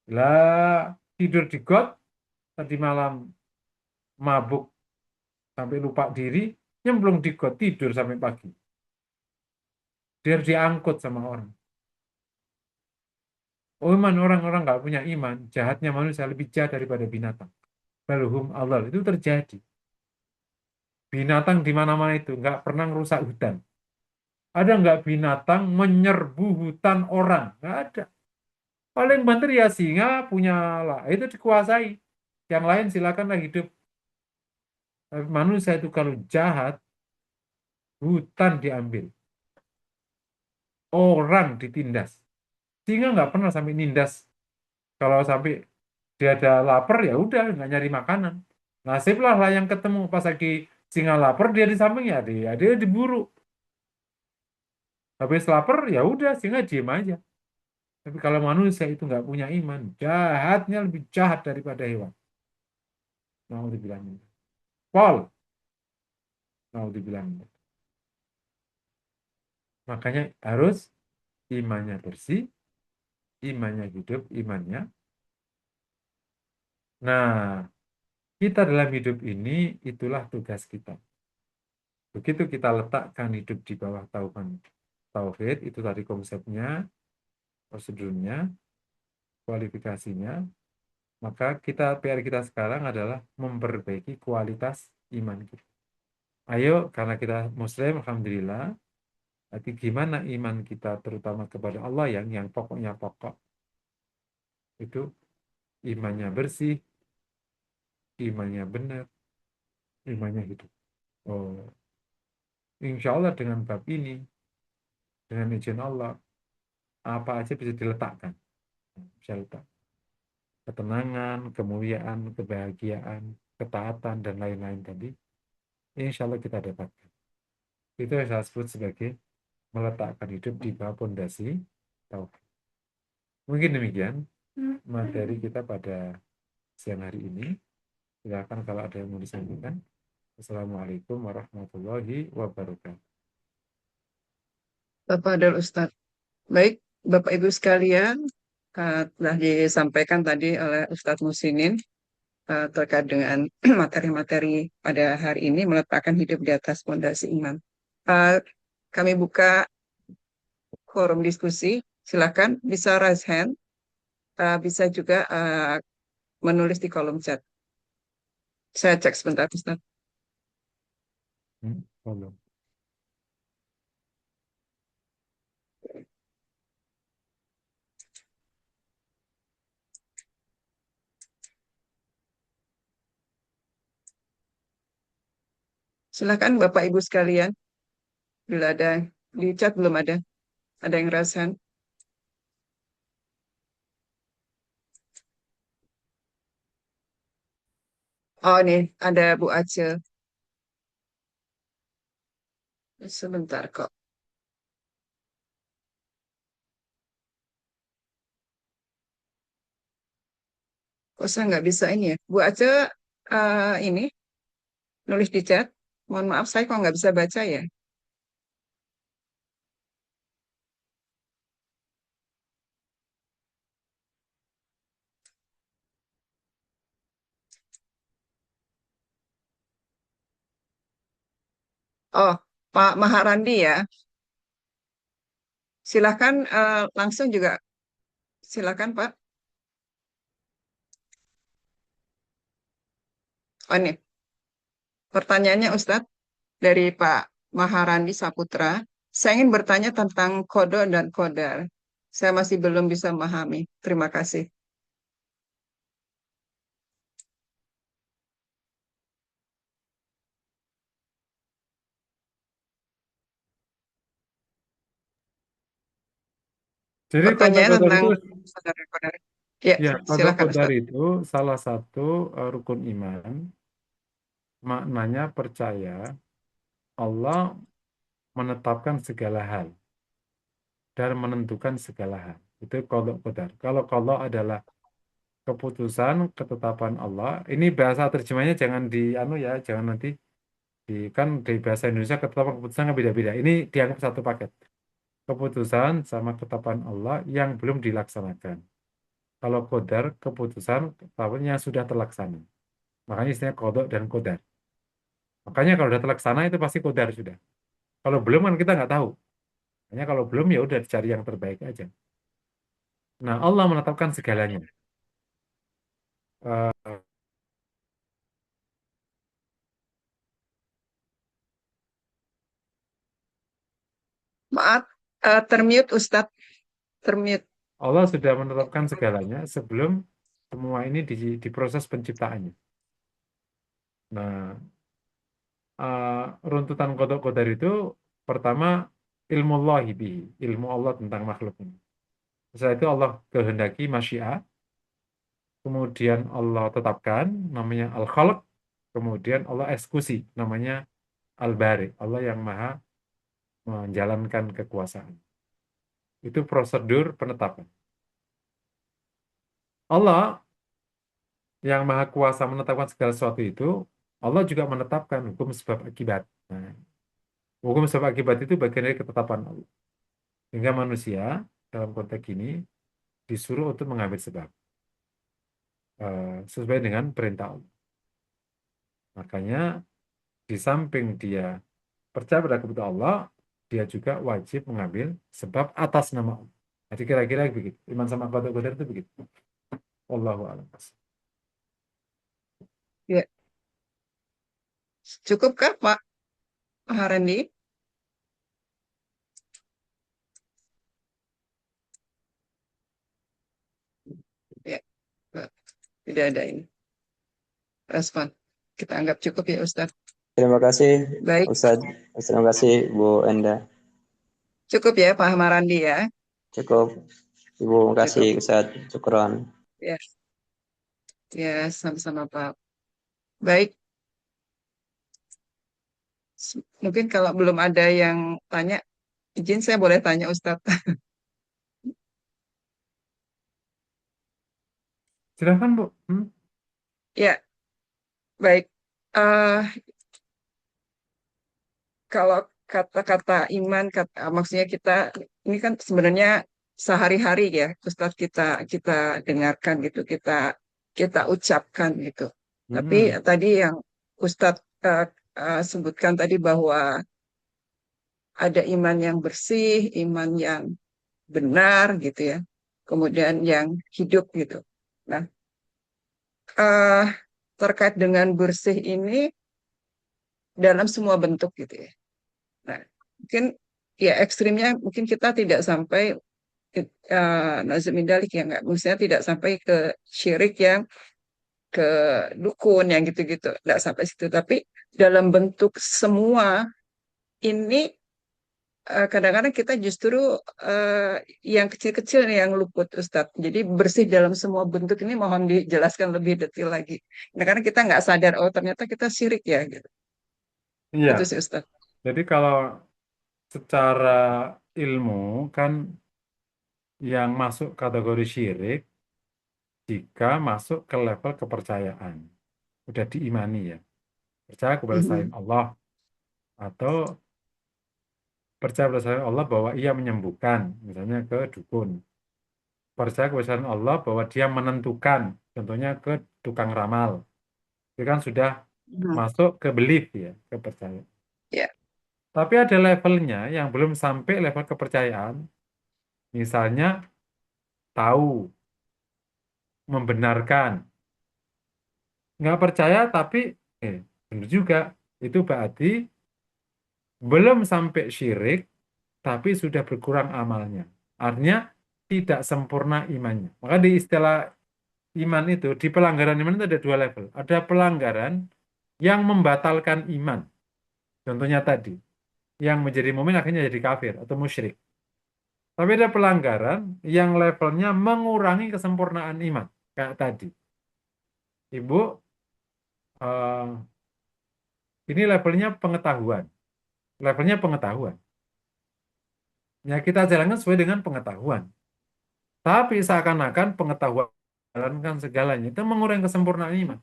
Lah, tidur di got, tadi malam mabuk sampai lupa diri, nyemplung di got, tidur sampai pagi. Dia harus diangkut sama orang. Oh, iman orang-orang nggak punya iman, jahatnya manusia lebih jahat daripada binatang. Balhum Allah itu terjadi. Binatang di mana-mana itu nggak pernah merusak hutan. Ada nggak binatang menyerbu hutan orang? Nggak ada. Paling banter ya singa punya lah, itu dikuasai. Yang lain silakanlah hidup. Manusia itu kalau jahat, hutan diambil, orang ditindas. Singa nggak pernah sampai nindas. Kalau sampai dia ada lapar ya udah nggak nyari makanan. Nasiblah lah yang ketemu pas lagi singa lapar dia di sampingnya dia diburu. Habis lapar ya udah singa diem aja. Tapi kalau manusia itu nggak punya iman, jahatnya lebih jahat daripada hewan. Mau dibilang Pol, mau dibilang. Makanya harus imannya bersih, imannya hidup, imannya. Nah, kita dalam hidup ini itulah tugas kita. Begitu kita letakkan hidup di bawah tauhid, itu tadi konsepnya, prosedurnya, kualifikasinya, maka PR kita sekarang adalah memperbaiki kualitas iman kita. Ayo, karena kita Muslim, alhamdulillah. Tapi gimana iman kita terutama kepada Allah yang pokoknya pokok itu imannya bersih, imannya benar, imannya hidup. Oh, insya Allah dengan bab ini, dengan izin Allah, apa aja bisa diletakkan. Bisa letak ketenangan, kemuliaan, kebahagiaan, ketaatan, dan lain-lain tadi. Insya Allah kita dapatkan. Itu yang saya sebut sebagai meletakkan hidup di bawah pondasi tauhid. Mungkin demikian materi kita pada siang hari ini. Silakan kalau ada yang mau disampaikan. Assalamualaikum warahmatullahi wabarakatuh. Bapak dan Ustadz. Baik, Bapak Ibu sekalian, telah disampaikan tadi oleh Ustadz Musinin terkait dengan materi-materi pada hari ini meletakkan hidup di atas fondasi iman. Eh, Kami buka forum diskusi. Silakan bisa raise hand, bisa juga menulis di kolom chat. Saya cek sebentar, Ustaz. Tolong. Silakan Bapak Ibu sekalian, bila ada di chat belum ada yang raise hand. Oh nih, ada Bu Aceh. Sebentar kok. Kok saya nggak bisa ini ya? Bu Aceh ini nulis di chat. Mohon maaf, saya kok nggak bisa baca ya. Oh, Pak Maharandi ya. Silakan langsung juga. Silakan Pak. Oh ini, pertanyaannya Ustadz dari Pak Maharandi Saputra. Saya ingin bertanya tentang kodo dan kodar. Saya masih belum bisa memahami. Terima kasih. Jadi Pertanyaan kodok-kodok tentang itu, kodar dan kodar. Ya, ya silakan kodok-kodok Ustadz. itu salah satu rukun iman. Maknanya percaya Allah menetapkan segala hal dan menentukan segala hal. Itu kodok kodar. Kalau kodok adalah keputusan, ketetapan Allah. Ini bahasa terjemahnya jangan di anu ya, jangan nanti Kan di bahasa Indonesia ketetapan keputusan kan beda-beda. Ini dianggap satu paket. Keputusan sama ketetapan Allah yang belum dilaksanakan. Kalau qadar, keputusan ketetapannya sudah terlaksana. Makanya istilahnya qada dan qadar. Makanya kalau sudah terlaksana itu pasti qadar sudah. Kalau belum kan kita nggak tahu. Makanya kalau belum ya udah dicari yang terbaik aja. Nah, Allah menetapkan segalanya. Eh, Maaf, termute Ustadz, termute. Allah sudah menetapkan segalanya sebelum semua ini diproses penciptaannya. Nah, runtutan kodok qadar itu pertama ilmu Allah bihi, ilmu Allah tentang makhluk ini. Setelah itu Allah kehendaki masyiah, kemudian Allah tetapkan namanya al-khalq, kemudian Allah eksekusi namanya al-bari, Allah yang maha menjalankan kekuasaan. Itu prosedur penetapan. Allah yang maha kuasa menetapkan segala sesuatu itu, Allah juga menetapkan hukum sebab akibat. Nah, hukum sebab akibat itu bagian dari ketetapan Allah. Sehingga manusia dalam konteks ini disuruh untuk mengambil sebab sesuai dengan perintah Allah. Makanya di samping dia percaya pada kepada Allah, dia juga wajib mengambil sebab atas nama Allah. Jadi kira-kira begitu. Iman sama qadar itu begitu. Wallahu a'lam. Ya, cukup kah Pak Harendi? Ya, Pak. Tidak ada ini respon. Kita anggap cukup ya Ustadz. Terima kasih Baik, Ustadz. Terima kasih Bu Enda. cukup ya Pak Marandi ya. Cukup. Ibu, terima kasih Cukup. Ustadz. Syukron. Ya, ya sama-sama Pak. Baik, mungkin kalau belum ada yang tanya, izin saya boleh tanya Ustadz. Silahkan Bu. Ya, baik. Eh Kalau kata-kata iman, maksudnya kita ini kan sebenarnya sehari-hari ya, Ustadz kita dengarkan gitu, kita ucapkan gitu. Tapi Mm-mm. tadi yang Ustadz sebutkan tadi bahwa ada iman yang bersih, iman yang benar gitu ya, kemudian yang hidup gitu. Nah, eh, terkait dengan bersih ini dalam semua bentuk gitu ya. Nah, mungkin ya ekstrimnya mungkin kita tidak sampai nazar dalik ya nggak, maksudnya tidak sampai ke syirik yang ke dukun yang gitu-gitu, nggak sampai situ. Tapi dalam bentuk semua ini kadang-kadang kita justru eh, yang kecil-kecil nih yang luput, Ustadz. Jadi bersih dalam semua bentuk ini mohon dijelaskan lebih detail lagi. Nah, karena kita nggak sadar, oh ternyata kita syirik ya, gitu. Itu Iya. sih Ustadz. Jadi kalau secara ilmu kan yang masuk kategori syirik jika masuk ke level kepercayaan. Udah diimani ya. Percaya kepada selain Mhm. Allah atau percaya kepada selain Allah bahwa ia menyembuhkan, misalnya ke dukun. Percaya kepada selain Allah bahwa dia menentukan, contohnya ke tukang ramal. Itu kan sudah Mhm. masuk ke belief ya, kepercayaan. Ya. Tapi ada levelnya yang belum sampai level kepercayaan. Misalnya tahu, membenarkan. Nggak percaya tapi benar juga. Itu berarti belum sampai syirik, tapi sudah berkurang amalnya. Artinya tidak sempurna imannya. Maka di istilah iman itu, di pelanggaran iman itu ada dua level. Ada pelanggaran yang membatalkan iman. Contohnya tadi, yang menjadi mukmin akhirnya jadi kafir atau musyrik. Tapi ada pelanggaran yang levelnya mengurangi kesempurnaan iman. Kayak tadi. Ibu, eh, ini levelnya pengetahuan. Levelnya pengetahuan. Ya kita jalankan sesuai dengan pengetahuan. Tapi seakan-akan pengetahuan menjalankan segalanya itu mengurangi kesempurnaan iman.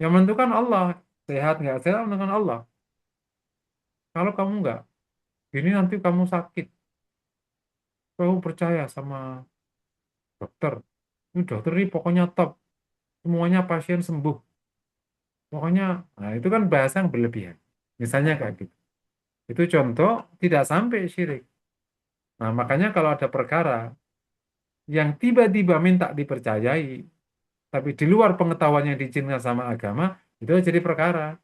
Yang menentukan Allah. sehat nggak sehat dengan Allah. Kalau kamu nggak, ini nanti kamu sakit. Kamu percaya sama dokter. Ini dokter ini pokoknya top. Semuanya pasien sembuh. Pokoknya, nah itu kan bahasa yang berlebihan. Misalnya kayak gitu. Itu contoh tidak sampai syirik. Nah, makanya kalau ada perkara yang tiba-tiba minta dipercayai, tapi di luar pengetahuan yang diizinkan sama agama, itu jadi perkara.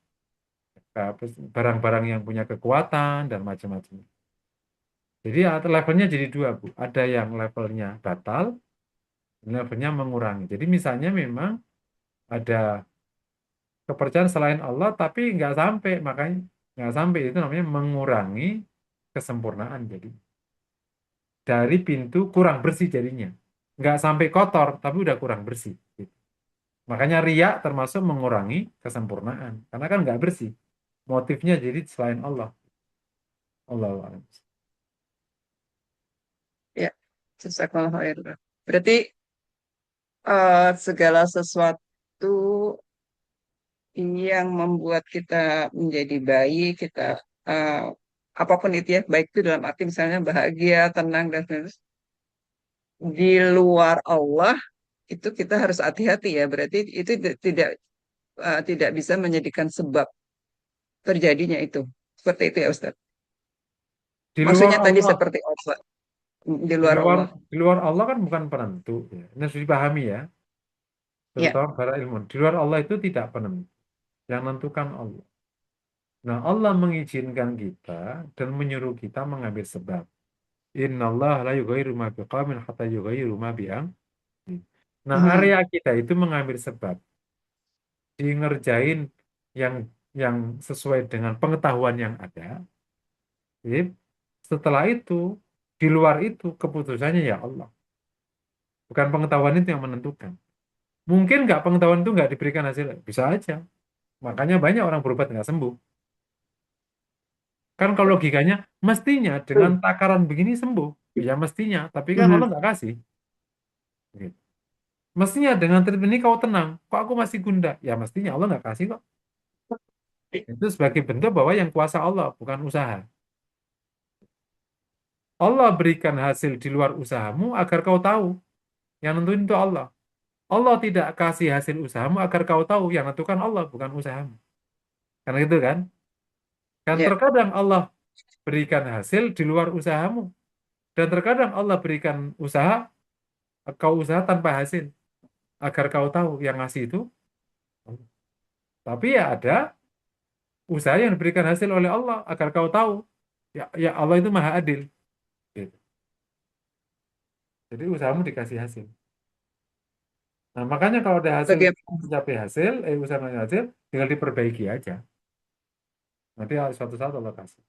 Nah, barang-barang yang punya kekuatan dan macam-macam. Jadi levelnya jadi dua, Bu. Ada yang levelnya batal, levelnya mengurangi. Jadi misalnya memang ada kepercayaan selain Allah, tapi nggak sampai, makanya nggak sampai itu namanya mengurangi kesempurnaan. Jadi dari pintu kurang bersih jadinya. Nggak sampai kotor, tapi udah kurang bersih. Gitu. Makanya riya termasuk mengurangi kesempurnaan. Karena kan nggak bersih. Motifnya jadi selain Allah. Allahu a'lam. Ya, jazakallah khair. Berarti segala sesuatu yang membuat kita menjadi baik, kita eh, apapun itu ya, baik itu dalam arti misalnya bahagia, tenang dan sebagainya, di luar Allah itu kita harus hati-hati ya. Berarti itu tidak bisa menjadikan sebab terjadinya itu. Seperti itu ya Ustaz. Di luar Maksudnya tadi Allah, seperti apa? Di di luar luar Allah. di luar Allah kan bukan penentu. Ya. Ini harus dipahami ya, Ya. terutama para ilmu. Di luar Allah itu tidak penentu. Yang menentukan Allah. Nah, Allah mengizinkan kita dan menyuruh kita mengambil sebab. Innallaha la yughayyiru ma biqaumin hatta yughayyiru ma bi anfusihim. Nah, Mhm. area kita itu mengambil sebab, di ngerjain yang yang sesuai dengan pengetahuan yang ada. Sip. Setelah itu, di luar itu keputusannya ya Allah. Bukan pengetahuan itu yang menentukan. Mungkin nggak pengetahuan itu nggak diberikan hasil, bisa aja. Makanya banyak orang berobat nggak sembuh. Kan kalau logikanya, mestinya dengan takaran begini sembuh. Ya mestinya, tapi kan Mhm. Allah nggak kasih. Gitu. Mestinya dengan treatment ini kau tenang. Kok aku masih gunda? Ya mestinya Allah nggak kasih kok. Itu sebagai bentuk bahwa yang kuasa Allah, bukan usaha. Allah berikan hasil di luar usahamu agar kau tahu. Yang nentuin itu Allah. Allah tidak kasih hasil usahamu agar kau tahu. Yang nentukan Allah, bukan usahamu. Karena itu kan. Kan Ya. terkadang Allah berikan hasil di luar usahamu. Dan terkadang Allah berikan usaha, kau usaha tanpa hasil. Agar kau tahu yang ngasih itu. Tapi ya ada usaha yang diberikan hasil oleh Allah agar kau tahu. Ya Allah itu maha adil. Gitu. Jadi usahamu dikasih hasil. Nah makanya kalau ada hasil, Bagaimana, mencapai hasil, usaha mencapai hasil, tinggal diperbaiki aja. Nanti suatu saat Allah kasih.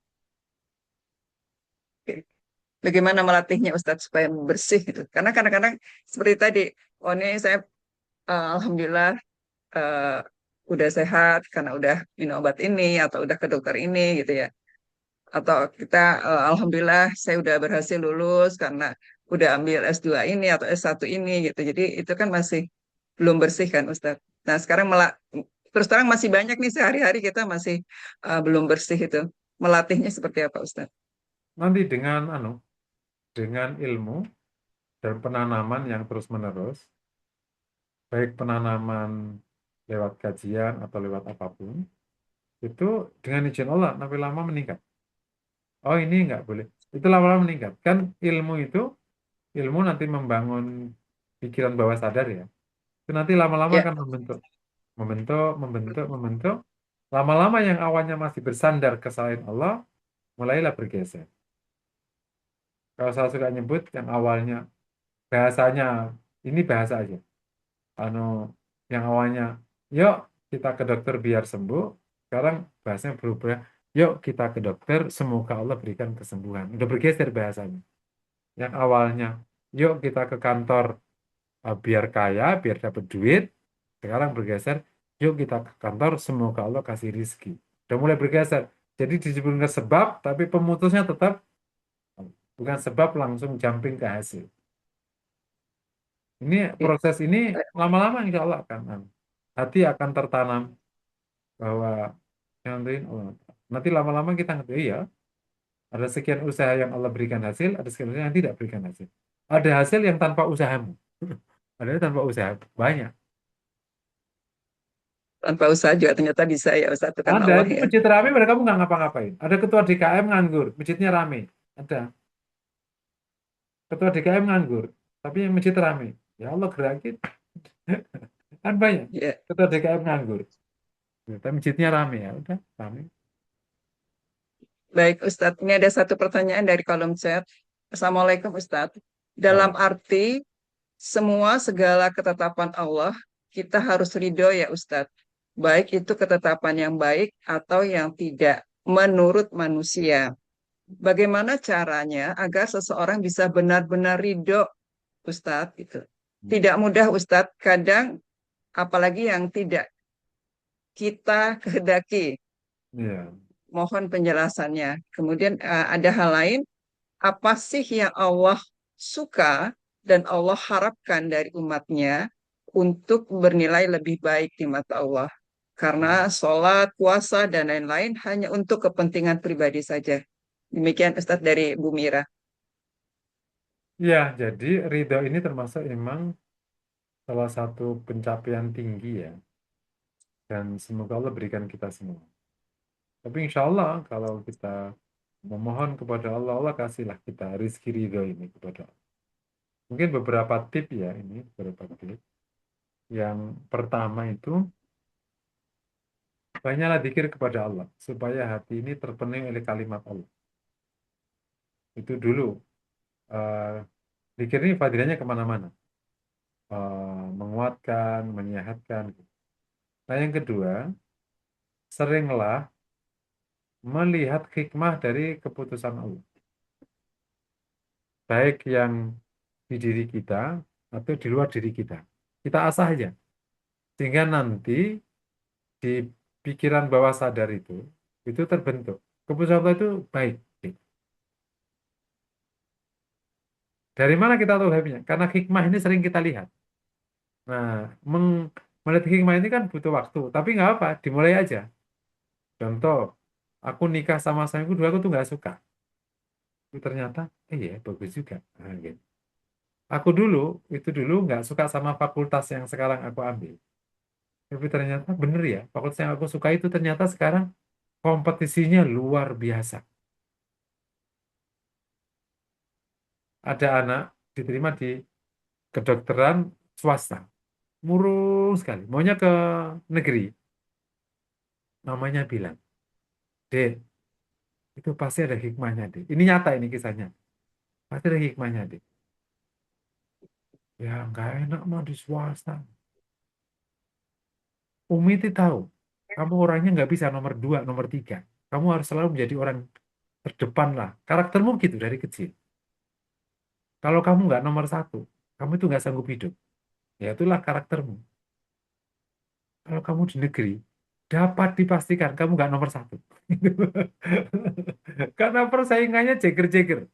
bagaimana melatihnya Ustadz supaya bersih gitu? Karena kadang-kadang seperti tadi, oh ini saya alhamdulillah eh, udah sehat karena udah minum obat ini atau udah ke dokter ini gitu ya. Atau kita alhamdulillah saya udah berhasil lulus karena udah ambil S2 ini atau S1 ini gitu. Jadi itu kan masih belum bersih kan Ustadz. Nah sekarang terus terang masih banyak nih sehari-hari kita masih belum bersih itu. Melatihnya seperti apa Ustadz? Nanti dengan ilmu dan penanaman yang terus-menerus, baik penanaman lewat kajian atau lewat apapun, itu dengan izin Allah nanti lama meningkat. Oh ini nggak boleh. Itu lama-lama meningkat. Kan ilmu nanti membangun pikiran bawah sadar ya. Itu nanti lama-lama Ya, akan membentuk, membentuk. Lama-lama yang awalnya masih bersandar ke selain Allah, mulailah bergeser. Kalau saya suka nyebut yang awalnya bahasanya, ini bahasa aja. Anu, yang awalnya, yuk kita ke dokter biar sembuh. Sekarang bahasanya berubah. Yuk kita ke dokter, semoga Allah berikan kesembuhan. Udah bergeser bahasanya. Yang awalnya, yuk kita ke kantor biar kaya, biar dapat duit. Sekarang bergeser, yuk kita ke kantor, semoga Allah kasih rizki. Udah mulai bergeser. Jadi disebutkan sebab, tapi pemutusnya tetap bukan sebab langsung jumping ke hasil. Ini ya. proses ini lama-lama insya Allah akan hati akan tertanam bahwa yang lain, oh, nanti lama-lama kita ngerti, iya, ada sekian usaha yang Allah berikan hasil, ada sekian usaha yang tidak berikan hasil. Ada hasil yang tanpa usahamu. Ada yang tanpa usaha, banyak. Tanpa usaha juga ternyata bisa ya Ustaz, itu kan Ada, Allah itu ya. masjid rame, mereka kamu nggak ngapa-ngapain. Ada ketua DKM nganggur, masjidnya rame. Ada. Ketua DKM nganggur, tapi yang masjid rame. Ya Allah gerakin. Kan banyak. Ya, Ketua DKM nganggur. Tapi masjidnya rame ya, udah rame. baik Ustadz. Ini ada satu pertanyaan dari kolom chat. Assalamualaikum Ustadz. Dalam Wah, arti semua segala ketetapan Allah, kita harus ridho ya Ustadz. Baik itu ketetapan yang baik atau yang tidak, menurut manusia. Bagaimana caranya agar seseorang bisa benar-benar ridho, Ustadz? Gitu. Tidak mudah, Ustadz. Kadang, apalagi yang tidak kita kehendaki. iya. Mohon penjelasannya. Kemudian ada hal lain, apa sih yang Allah suka dan Allah harapkan dari umatnya untuk bernilai lebih baik di mata Allah? Karena sholat, puasa, dan lain-lain hanya untuk kepentingan pribadi saja. Demikian Ustadz dari Bu Mira. Ya, jadi ridho ini termasuk memang salah satu pencapaian tinggi ya. Dan semoga Allah berikan kita semua. Tapi insya Allah kalau kita memohon kepada Allah, Allah kasihlah kita rizki ridho ini kepada Allah. Mungkin beberapa tip ya ini, beberapa tip. Yang pertama itu, banyaklah zikir kepada Allah. Supaya hati ini terpenuhi oleh kalimat Allah. Itu dulu. eh Zikir ini fadilahnya kemana-mana. Menguatkan, menyehatkan. Nah yang kedua, seringlah melihat hikmah dari keputusan Allah. Baik yang di diri kita atau di luar diri kita. Kita asah aja. Sehingga nanti di pikiran bawah sadar itu terbentuk. Keputusan Allah itu baik. Dari mana kita tahu hikmahnya? Karena hikmah ini sering kita lihat. Nah, melihat hikmah ini kan butuh waktu. Tapi nggak apa, dimulai aja. Contoh, aku nikah sama sayangku dulu aku tuh nggak suka. Tapi ternyata, iya bagus juga. Nah, gitu. Aku dulu nggak suka sama fakultas yang sekarang aku ambil. Tapi ternyata bener ya, fakultas yang aku suka itu ternyata sekarang kompetisinya luar biasa. Ada anak diterima di kedokteran swasta, murung sekali. Maunya ke negeri, mamanya bilang, Dek, itu pasti ada hikmahnya, Dek. Ini nyata ini kisahnya. Pasti ada hikmahnya, Dek. Ya, nggak enak mah di swasta. Umi itu tahu, kamu orangnya nggak bisa nomor dua, nomor tiga. Kamu harus selalu menjadi orang terdepan lah. Karaktermu gitu dari kecil. Kalau kamu nggak nomor satu, kamu itu nggak sanggup hidup. Ya itulah karaktermu. Kalau kamu di negeri, dapat dipastikan kamu nggak nomor satu. Karena persaingannya jeger-jeger.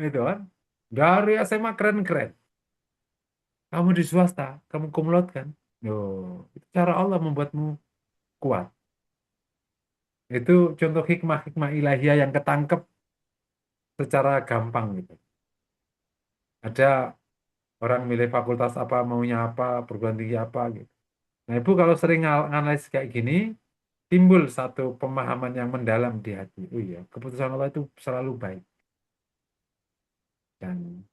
Itu kan. Dari SMA keren-keren. Kamu di swasta, kamu kumlot kan. Itu cara Allah membuatmu kuat. Itu contoh hikmah-hikmah ilahiyah yang ketangkep secara gampang gitu. Ada orang milih fakultas apa, maunya apa, perguruan tinggi apa gitu. Nah, Ibu kalau sering nganalisis kayak gini, timbul satu pemahaman yang mendalam di hati. Oh iya, keputusan Allah itu selalu baik. Dan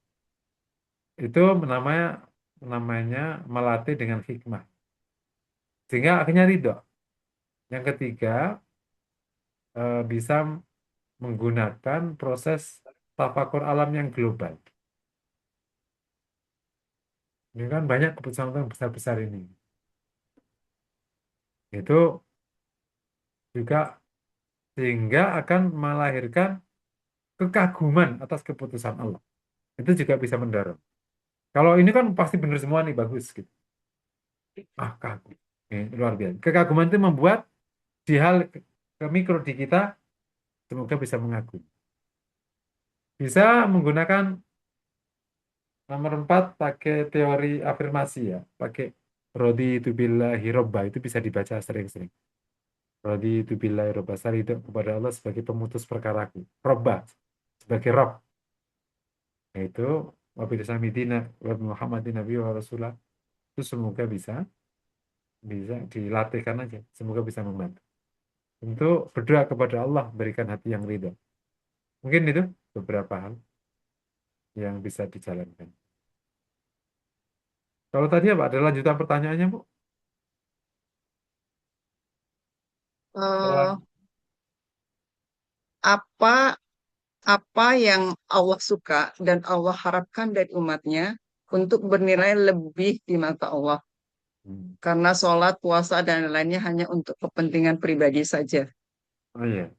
itu namanya namanya melatih dengan hikmah. Sehingga akhirnya ridho. Yang ketiga, bisa menggunakan proses tafakur alam yang global. Ini kan banyak keputusan Allah yang besar-besar ini. Itu juga sehingga akan melahirkan kekaguman atas keputusan Allah. Itu juga bisa mendorong. Kalau ini kan pasti benar semua nih, bagus gitu. Ah, kagum. Luar biasa. Kekaguman itu membuat di hal ke mikro di kita semoga bisa mengagumi. Bisa menggunakan nomor 4 pakai teori afirmasi ya. Pakai Rodi itu billahi robba itu bisa dibaca sering-sering. Raditu billahi robba, saya ridho kepada Allah sebagai pemutus perkaraku. Robba, sebagai Rob. Yaitu wabil samidina wa Muhammadin Nabi wa Rasulah. Itu semoga bisa dilatihkan aja. Semoga bisa membantu. Untuk berdoa kepada Allah, berikan hati yang ridho. Mungkin itu beberapa hal yang bisa dijalankan. Kalau tadi apa? Ada lanjutan pertanyaannya, Bu? Eh, apa apa yang Allah suka dan Allah harapkan dari umatnya untuk bernilai lebih di mata Allah. Hmm. Karena sholat, puasa, dan lainnya hanya untuk kepentingan pribadi saja. Oh iya.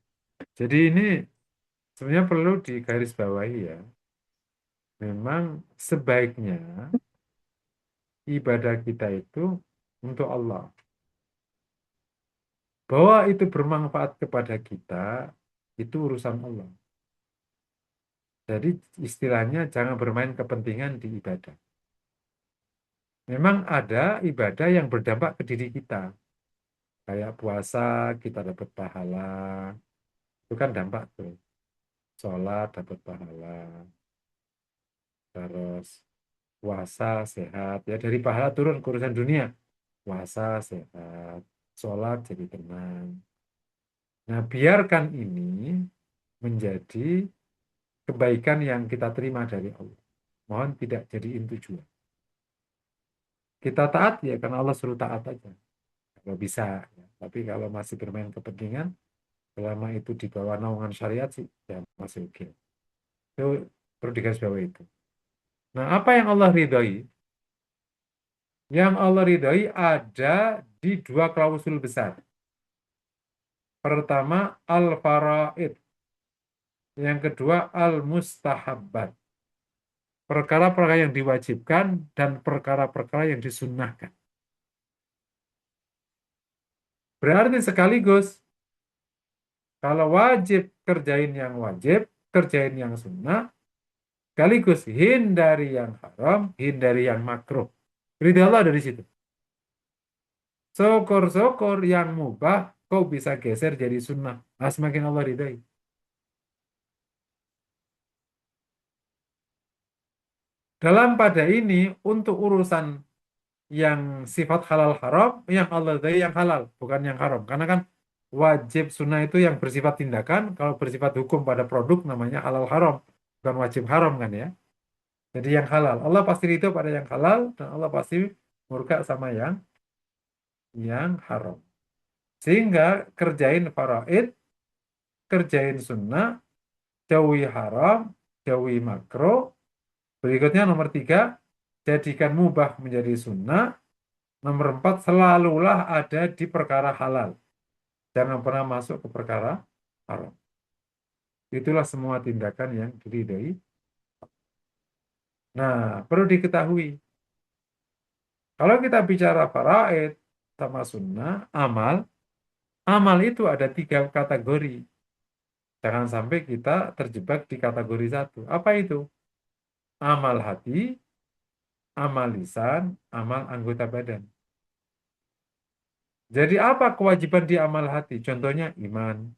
Jadi ini sebenarnya perlu digarisbawahi ya. Memang sebaiknya ibadah kita itu untuk Allah. Bahwa itu bermanfaat kepada kita, itu urusan Allah. Jadi istilahnya jangan bermain kepentingan di ibadah. Memang ada ibadah yang berdampak ke diri kita. Kayak puasa, kita dapat pahala. Itu kan dampak tuh. Sholat dapat pahala. Terus puasa sehat. Ya dari pahala turun ke urusan dunia. Puasa sehat. Sholat jadi tenang. Nah, biarkan ini menjadi kebaikan yang kita terima dari Allah. Mohon tidak jadiin tujuan. Kita taat ya karena Allah suruh taat aja. Kalau bisa. Ya. Tapi kalau masih bermain kepentingan, selama itu di bawah naungan syariat sih, ya masih oke. Itu perlu digarisbawahi itu. Nah, apa yang Allah ridhoi? Yang Allah ridhoi ada di dua klausul besar. Pertama, al-faraid. Yang kedua, al-mustahabbat. Perkara-perkara yang diwajibkan dan perkara-perkara yang disunnahkan. Berarti sekaligus, kalau wajib kerjain yang wajib, kerjain yang sunnah, sekaligus hindari yang haram, hindari yang makruh. Ridha Allah dari situ. Syukur-syukur yang mubah, kau bisa geser jadi sunnah. Nah, semakin Allah ridhai. Dalam pada ini, untuk urusan yang sifat halal haram, yang Allah ridhai yang halal, bukan yang haram. Karena kan wajib sunnah itu yang bersifat tindakan, kalau bersifat hukum pada produk namanya halal haram, bukan wajib haram kan ya. Jadi yang halal. Allah pasti ridho pada yang halal, dan Allah pasti murka sama yang haram. Sehingga kerjain faraid, kerjain sunnah, jauhi haram, jauhi makro. Berikutnya nomor 3, jadikan mubah menjadi sunnah. Nomor 4, selalulah ada di perkara halal. Jangan pernah masuk ke perkara haram. Itulah semua tindakan yang diridhoi. Nah, perlu diketahui. Kalau kita bicara faraid sama sunnah, amal itu ada 3 kategori. Jangan sampai kita terjebak di kategori 1. Apa itu? Amal hati, amal lisan, amal anggota badan. Jadi apa kewajiban di amal hati? Contohnya iman,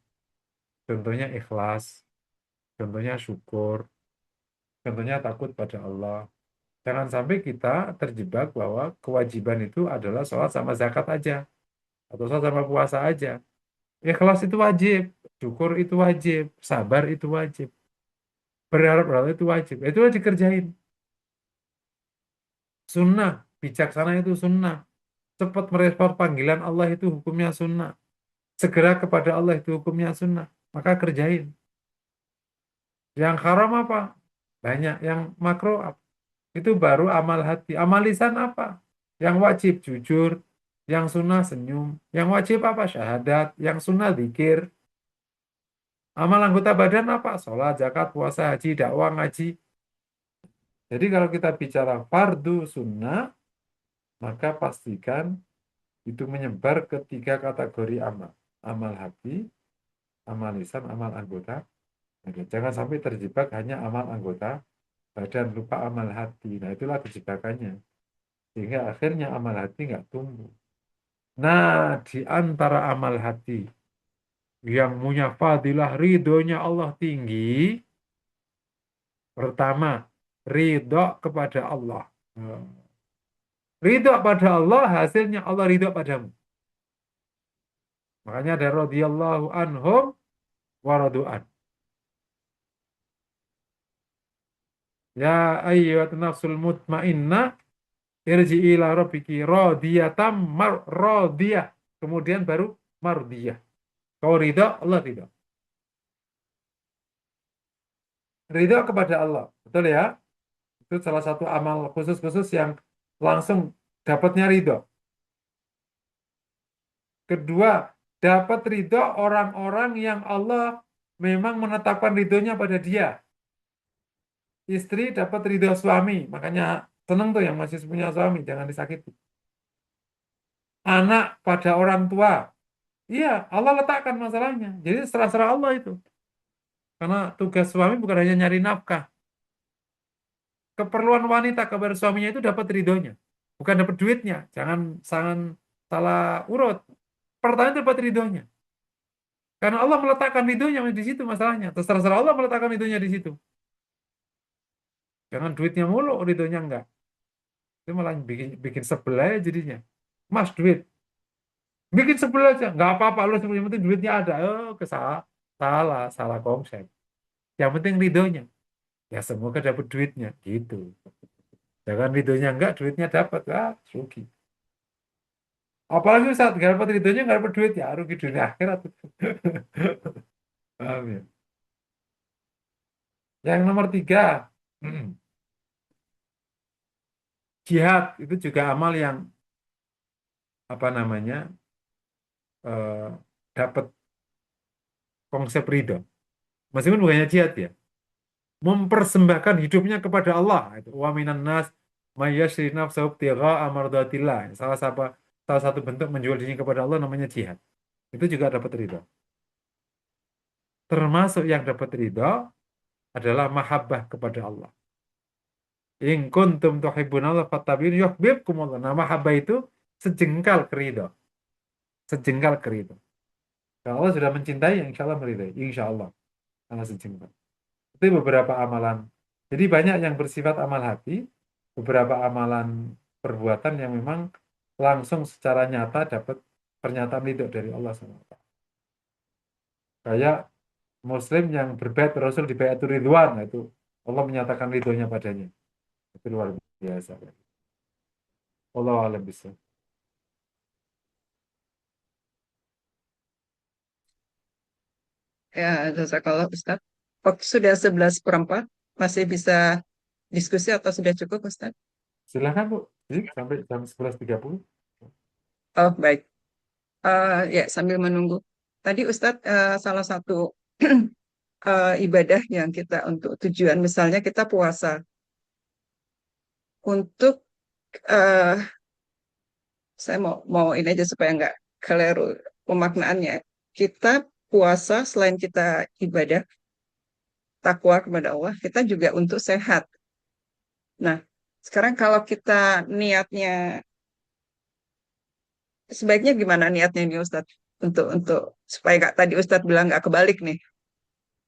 contohnya ikhlas, contohnya syukur, contohnya takut pada Allah. Jangan sampai kita terjebak bahwa kewajiban itu adalah sholat sama zakat aja, atau sholat sama puasa aja. Ikhlas itu wajib, syukur itu wajib, sabar itu wajib, berharap Allah itu wajib. Itulah dikerjain. Sunnah, bijaksana itu sunnah. Cepat merespon panggilan Allah itu hukumnya sunnah. Segera kepada Allah itu hukumnya sunnah. Maka kerjain. Yang haram apa? Banyak. Yang makro apa? Itu baru amal hati. Amal lisan apa? Yang wajib jujur. Yang sunnah senyum. Yang wajib apa? Syahadat. Yang sunnah zikir. Amal anggota badan apa? Sholat, zakat, puasa, haji, dakwah, ngaji. Jadi kalau kita bicara fardu sunnah, maka pastikan itu menyebar ke 3 kategori amal. Amal hati, amal lisan, amal anggota. Oke, jangan sampai terjebak hanya amal anggota badan, lupa amal hati. Nah, itulah kejebakannya. Sehingga akhirnya amal hati nggak tumbuh. Nah, di antara amal hati yang punya fadilah ridhonya Allah tinggi, pertama, ridho kepada Allah. Nah, ridho pada Allah, hasilnya Allah ridho padamu. Makanya ada radhiyallahu anhum wa radu'an. Ya ayyuhat nafsul mutmainnah irji'i ila rabbiki radiyatam radiyah. Kemudian baru mardiyah. Kau ridho, Allah ridho. Ridho kepada Allah. Betul ya? Itu salah satu amal khusus-khusus yang langsung dapatnya ridho. Kedua, dapat ridho orang-orang yang Allah memang menetapkan ridhonya pada dia. Istri dapat ridho suami. Makanya seneng tuh yang masih punya suami. Jangan disakiti. Anak pada orang tua. Iya, Allah letakkan masalahnya. Jadi serah-serah Allah itu. Karena tugas suami bukan hanya nyari nafkah. Keperluan wanita kepada suaminya itu dapat ridhonya. Bukan dapat duitnya. Jangan salah urut. Pertanyaan dapat ridhonya. Karena Allah meletakkan ridhonya di situ masalahnya. Terserah Allah meletakkan ridhonya di situ. Jangan duitnya mulu, ridhonya enggak. Itu malah bikin sebel aja jadinya. Mas, duit. Bikin sebel aja. Enggak apa-apa. Lu yang penting duitnya ada. Oh, salah konsep. Yang penting ridhonya. Ya semoga dapat duitnya. Gitu. Jangan ridhonya enggak, duitnya dapat. Ah, rugi. Apalagi saat nggak dapat ridhonya, nggak dapat duit. Ya rugi dunia akhirat. Paham ya? Yang nomor tiga. Jihad itu juga amal yang apa namanya eh, dapat konsep ridho. Meskipun bukannya jihad ya, mempersembahkan hidupnya kepada Allah. Itu wa minan nas may yashri nafsahu ibtigha'a mardatillah. Salah satu bentuk menjual diri kepada Allah namanya jihad. Itu juga dapat ridho. Termasuk yang dapat ridho adalah mahabbah kepada Allah. In kuntum tuhibbunallah fattabi'un yuhibbukumullah. Nah, mahabbah itu sejengkal keridho. Sejengkal keridho. Kalau Allah sudah mencintai, insya Allah meridai. Insya Allah. Allah sejengkal. Itu beberapa amalan. Jadi banyak yang bersifat amal hati, beberapa amalan perbuatan yang memang langsung secara nyata dapat pernyataan ridho dari Allah SWT. Kayak Muslim yang berbaiat Rasul di baiatur ridwan, itu Allah menyatakan ridhonya padanya. Itu luar biasa. Allah alam bisa. Ya, jazakallah Ustaz. Waktu sudah 11:04, masih bisa diskusi atau sudah cukup Ustaz? Silakan Bu. Jadi sampai jam 11.30. Oh, baik. Ya, sambil menunggu. Tadi Ustadz, salah satu ibadah yang kita untuk tujuan, misalnya kita puasa. Untuk, eh, saya mau ini aja supaya nggak keliru pemaknaannya. Kita puasa selain kita ibadah, takwa kepada Allah, kita juga untuk sehat. Nah, sekarang kalau kita niatnya, sebaiknya gimana niatnya nih Ustadz? Untuk supaya nggak tadi Ustadz bilang nggak kebalik nih.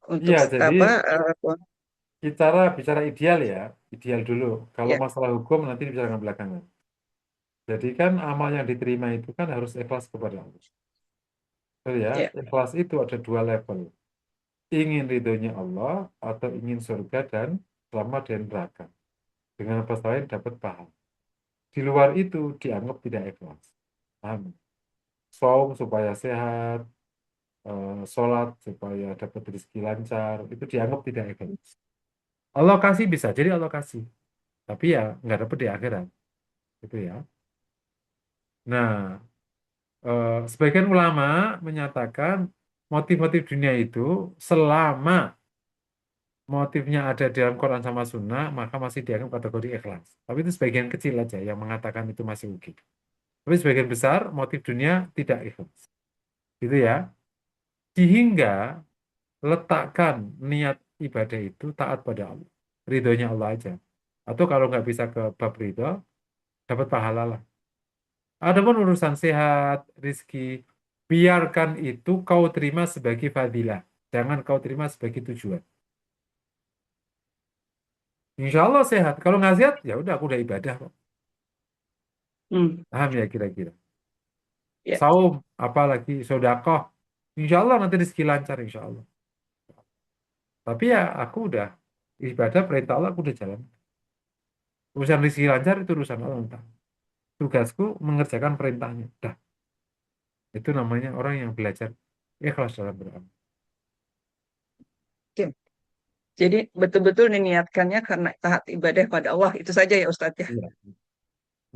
Untuk Iya, jadi apa? bicara ideal ya, ideal dulu. Kalau Ya, masalah hukum nanti dibicarakan belakangan. Jadi kan amal yang diterima itu kan harus ikhlas kepada Allah. Betul ya, ya. ikhlas itu ada dua level. Ingin ridhonya Allah atau ingin surga dan selamat dari neraka. Dengan bahasa lain dapat pahala. Di luar itu dianggap tidak ikhlas. Paham? Saum supaya sehat, sholat supaya dapat rezeki lancar, itu dianggap tidak ikhlas. Allah kasih bisa, jadi Allah kasih. Tapi ya nggak dapat di akhirat. Gitu ya. Nah, sebagian ulama menyatakan motif-motif dunia itu selama motifnya ada di dalam Quran sama Sunnah, maka masih dianggap kategori ikhlas. Tapi itu sebagian kecil aja yang mengatakan itu masih oke. Tapi sebagian besar motif dunia tidak ikhlas. Gitu ya. Sehingga letakkan niat ibadah itu taat pada Allah. Ridhonya Allah aja. Atau kalau nggak bisa ke bab ridho, dapat pahala lah. Adapun urusan sehat, rizki, biarkan itu kau terima sebagai fadilah. Jangan kau terima sebagai tujuan. Insya Allah sehat. Kalau nggak sehat, ya udah aku udah ibadah kok. Hmm, Paham ya kira-kira. ya, Saum, apalagi sodakoh. Insya Allah nanti rezeki lancar, insya Allah. Tapi ya aku udah ibadah perintah Allah aku udah jalan. Urusan rezeki lancar itu urusan Allah. Entah. Tugasku mengerjakan perintahnya. Dah, itu namanya orang yang belajar ikhlas dalam beramal. oke. Jadi betul-betul diniatkannya karena taat ibadah pada Allah itu saja ya Ustadz ya. Iya.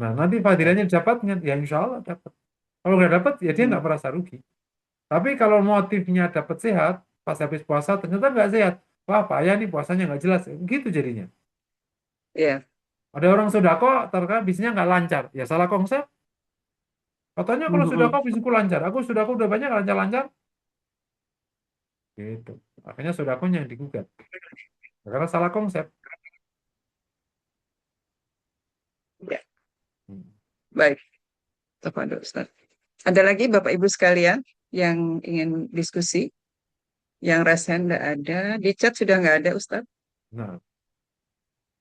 Nah, nanti Ya. fadilahnya dapatnya, ya insya Allah dapat. Kalau nggak dapat, ya dia Hmm, nggak merasa rugi. Tapi kalau motifnya dapat sehat, pas habis puasa ternyata nggak sehat. Wah, payah nih puasanya nggak jelas. Gitu jadinya. ya. Ada orang sodako, terkadang bisnisnya nggak lancar. Ya salah konsep. Katanya kalau sodako Hmm, bisnisku lancar. Aku sodako udah banyak lancar-lancar. Gitu. Akhirnya sodakonya yang digugat. Karena salah konsep. ya. Hmm. Baik, Tafadhol Ustadz. Ada lagi Bapak Ibu sekalian yang ingin diskusi? Yang resen nggak ada, di chat sudah nggak ada Ustadz. Nah,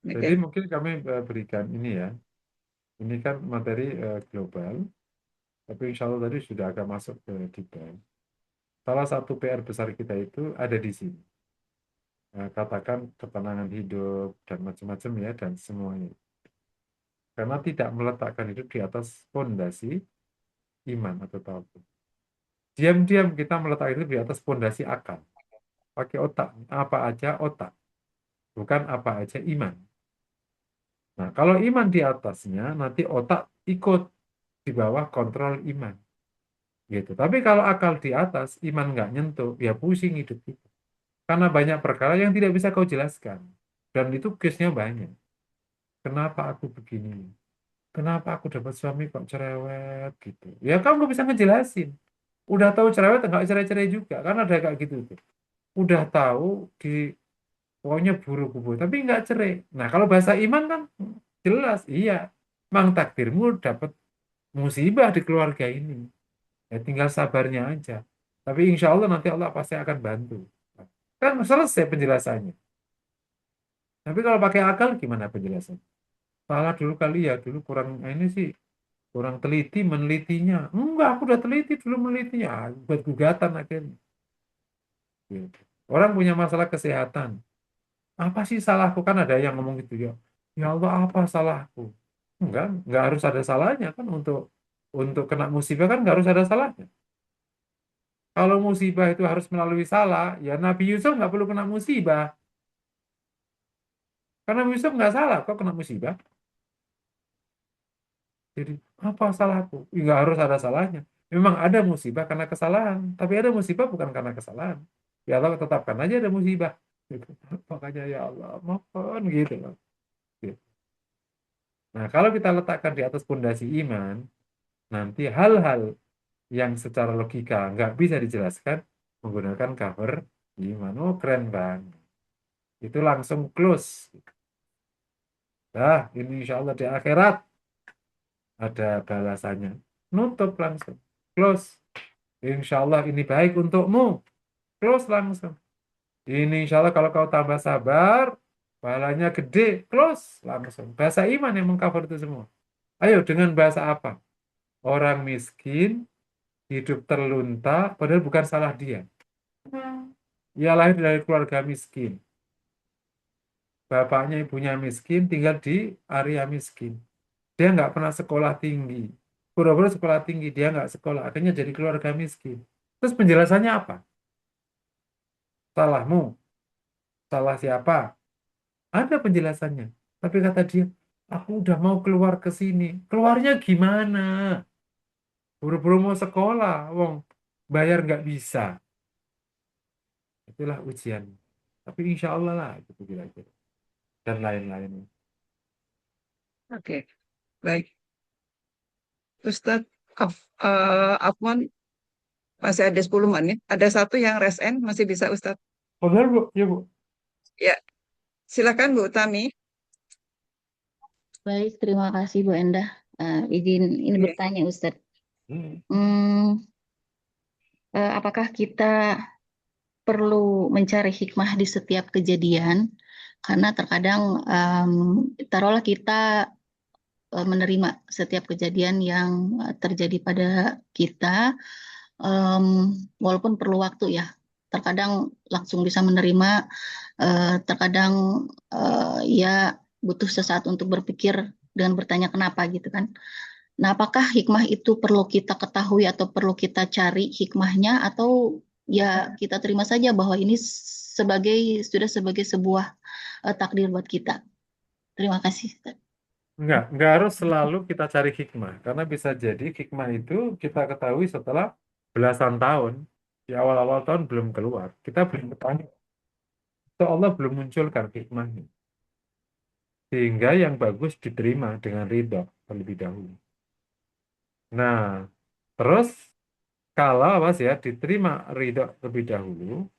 jadi Oke. mungkin kami berikan ini ya. Ini kan materi global. Tapi insya Allah tadi sudah agak masuk ke detail. Salah satu PR besar kita itu ada di sini. Katakan ketenangan hidup dan macam-macam ya dan semuanya. Karena tidak meletakkan hidup di atas fondasi iman atau tauhid. Diam-diam kita meletakkan hidup di atas fondasi akal. Pakai otak. Apa aja otak. Bukan apa aja iman. Nah, kalau iman di atasnya, nanti otak ikut di bawah kontrol iman. Gitu. Tapi kalau akal di atas, iman nggak nyentuh, ya pusing hidup kita. Karena banyak perkara yang tidak bisa kau jelaskan. Dan itu case-nya banyak. Kenapa aku begini? Kenapa aku dapat suami kok cerewet gitu? Ya kamu nggak bisa ngejelasin. Udah tahu cerewet nggak cerai-cerai juga. Karena ada kayak gitu tuh. Udah tahu di pokoknya buru-buru, tapi nggak cerai. Nah kalau bahasa iman kan jelas, iya. Mang takdirmu dapat musibah di keluarga ini. Ya tinggal sabarnya aja. Tapi insya Allah nanti Allah pasti akan bantu. Kan selesai penjelasannya. Tapi kalau pakai akal gimana penjelasannya? Salah dulu kali ya, dulu kurang ini sih, kurang teliti menelitinya. Enggak, aku udah teliti dulu menelitinya. Buat gugatan akhirnya. Gitu. Orang punya masalah kesehatan. Apa sih salahku? Kan ada yang ngomong gitu ya. Ya Allah, apa salahku? Enggak harus ada salahnya kan untuk kena musibah kan enggak harus ada salahnya. Kalau musibah itu harus melalui salah, ya Nabi Yusuf nggak perlu kena musibah. Karena Nabi Yusuf nggak salah, kok kena musibah. Jadi, apa salahku? Nggak harus ada salahnya. Memang ada musibah karena kesalahan, tapi ada musibah bukan karena kesalahan. Ya Allah tetapkan aja ada musibah. Gitu. Makanya ya Allah, mohon gitu loh. Gitu. Nah, kalau kita letakkan di atas pondasi iman, nanti hal-hal yang secara logika nggak bisa dijelaskan menggunakan cover iman. Oh, keren bang. Itu langsung close. Nah, ini insya Allah di akhirat ada balasannya. Nutup langsung. Close. Insya Allah ini baik untukmu. Close langsung. Ini insya Allah kalau kau tambah sabar, pahalanya gede. Close langsung. Bahasa iman yang mengcover itu semua. Ayo dengan bahasa apa? Orang miskin, hidup terlunta, padahal bukan salah dia. Ia lahir dari keluarga miskin. Bapaknya ibunya miskin, tinggal di area miskin. Dia nggak pernah sekolah tinggi. Pura-pura sekolah tinggi, dia nggak sekolah. Akhirnya jadi keluarga miskin. Terus penjelasannya apa? Salahmu. Salah siapa? Ada penjelasannya. Tapi kata dia, aku udah mau keluar ke sini. Keluarnya gimana? Buru-buru mau sekolah, wong bayar nggak bisa. Itulah ujian. Tapi insya Allah lah, gitu kira-kira. Dan lain-lain. Oke, baik. Ustadz Afwan masih ada 10 menit. Ada satu yang resen, masih bisa Ustadz. Benar, Bu? Ya, Bu. Ya, silakan Bu Tami. Baik, terima kasih Bu Endah. Izin ini Iya. bertanya Ustadz. Hmm. Hmm, apakah kita perlu mencari hikmah di setiap kejadian? Karena terkadang taruhlah kita menerima setiap kejadian yang terjadi pada kita, walaupun perlu waktu ya. Terkadang langsung bisa menerima, terkadang ya butuh sesaat untuk berpikir dengan bertanya kenapa gitu kan. Nah, apakah hikmah itu perlu kita ketahui atau perlu kita cari hikmahnya, atau ya kita terima saja bahwa ini sudah sebagai sebuah takdir buat kita. Terima kasih. Enggak harus selalu kita cari hikmah, karena bisa jadi hikmah itu kita ketahui setelah belasan tahun, di awal-awal tahun belum keluar, kita belum bertanya, atau Allah belum munculkan hikmahnya, sehingga yang bagus diterima dengan ridho terlebih dahulu. Nah, terus kalau apa sih ya, diterima ridho terlebih dahulu,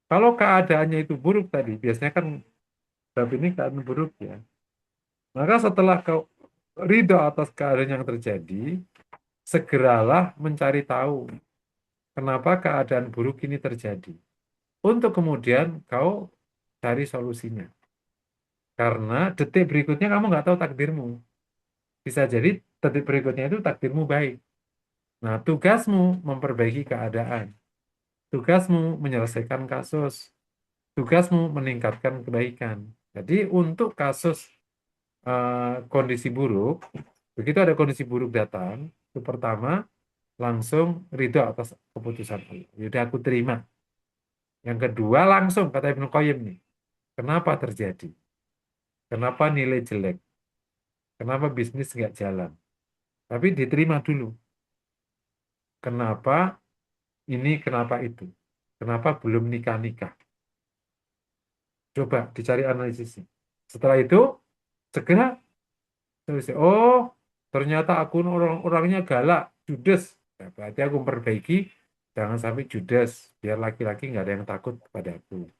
kalau keadaannya itu buruk tadi, biasanya kan bab ini keadaan buruk ya, maka setelah kau ridho atas keadaan yang terjadi, segeralah mencari tahu kenapa keadaan buruk ini terjadi. Untuk kemudian kau cari solusinya. Karena detik berikutnya kamu nggak tahu takdirmu. Bisa jadi detik berikutnya itu takdirmu baik. Nah, tugasmu memperbaiki keadaan. Tugasmu menyelesaikan kasus. Tugasmu meningkatkan kebaikan. Jadi untuk kasus kondisi buruk, begitu ada kondisi buruk datang, itu pertama langsung ridho atas keputusan Allah. Yaudah aku terima. Yang kedua langsung kata Ibnu Qayyim nih, kenapa terjadi? Kenapa nilai jelek? Kenapa bisnis nggak jalan? Tapi diterima dulu. Kenapa ini, kenapa itu? Kenapa belum nikah-nikah? Coba dicari analisisnya. Setelah itu, segera selesai. Oh, ternyata aku orangnya galak, judes. Ya, berarti aku memperbaiki, jangan sampai judes. Biar laki-laki nggak ada yang takut pada aku.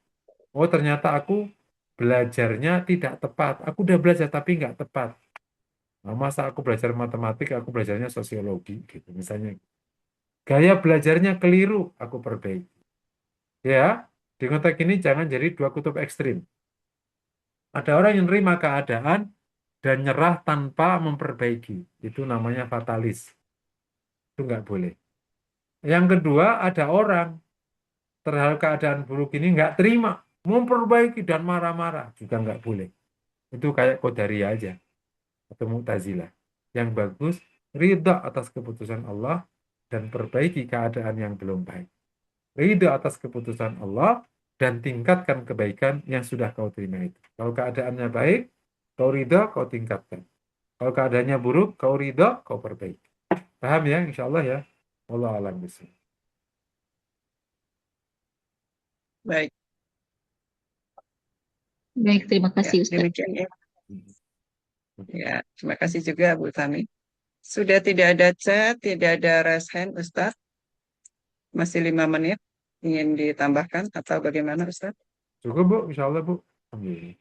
Oh, ternyata aku belajarnya tidak tepat. Aku udah belajar tapi nggak tepat. Nah, masa aku belajar matematik, aku belajarnya sosiologi, gitu. Misalnya, gaya belajarnya keliru, aku perbaiki. Ya, di konteks ini jangan jadi dua kutub ekstrim. Ada orang yang nerima keadaan dan nyerah tanpa memperbaiki. Itu namanya fatalis. Itu nggak boleh. Yang kedua, ada orang terhadap keadaan buruk ini nggak terima, memperbaiki dan marah-marah. Juga nggak boleh. Itu kayak Qadariyah aja, atau Mu'tazilah. Yang bagus, ridha atas keputusan Allah dan perbaiki keadaan yang belum baik. Ridha atas keputusan Allah dan tingkatkan kebaikan yang sudah kau terima itu. Kalau keadaannya baik, kau ridha, kau tingkatkan. Kalau keadaannya buruk, kau ridha, kau perbaiki. Paham ya? Insya Allah ya. Allah alam bisawab. Baik, Baik, terima ya, kasih Ustadz. demikian ya. Ya, terima kasih juga Bu Tami. Sudah tidak ada chat, tidak ada raise hand, Ustaz. Masih 5 menit. Ingin ditambahkan atau bagaimana, Ustaz? Cukup Bu, insya Allah Bu. Alhamdulillah.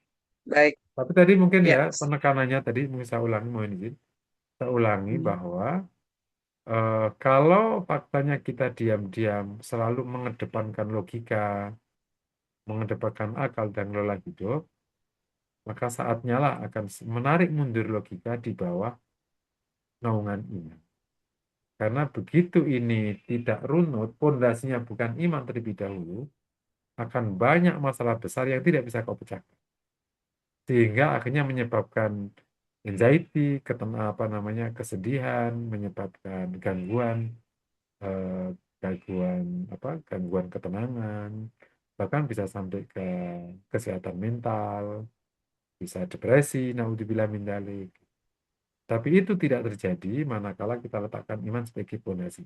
Baik, Tapi tadi mungkin ya. ya penekanannya tadi mungkin saya ulangi, mohon izin. Saya ulangi bahwa kalau faktanya kita diam-diam selalu mengedepankan logika, mengedepankan akal dan ngelola hidup, maka saatnya lah akan menarik mundur logika di bawah naungan iman. Karena begitu ini tidak runut, pondasinya bukan iman terlebih dahulu, akan banyak masalah besar yang tidak bisa kau pecahkan. Sehingga akhirnya menyebabkan anxiety, apa namanya, kesedihan, menyebabkan gangguan, eh, gangguan ketenangan, bahkan bisa sampai ke kesehatan mental, bisa depresi, naudzubillah min dzalik. Tapi itu tidak terjadi manakala kita letakkan iman sebagai pondasi.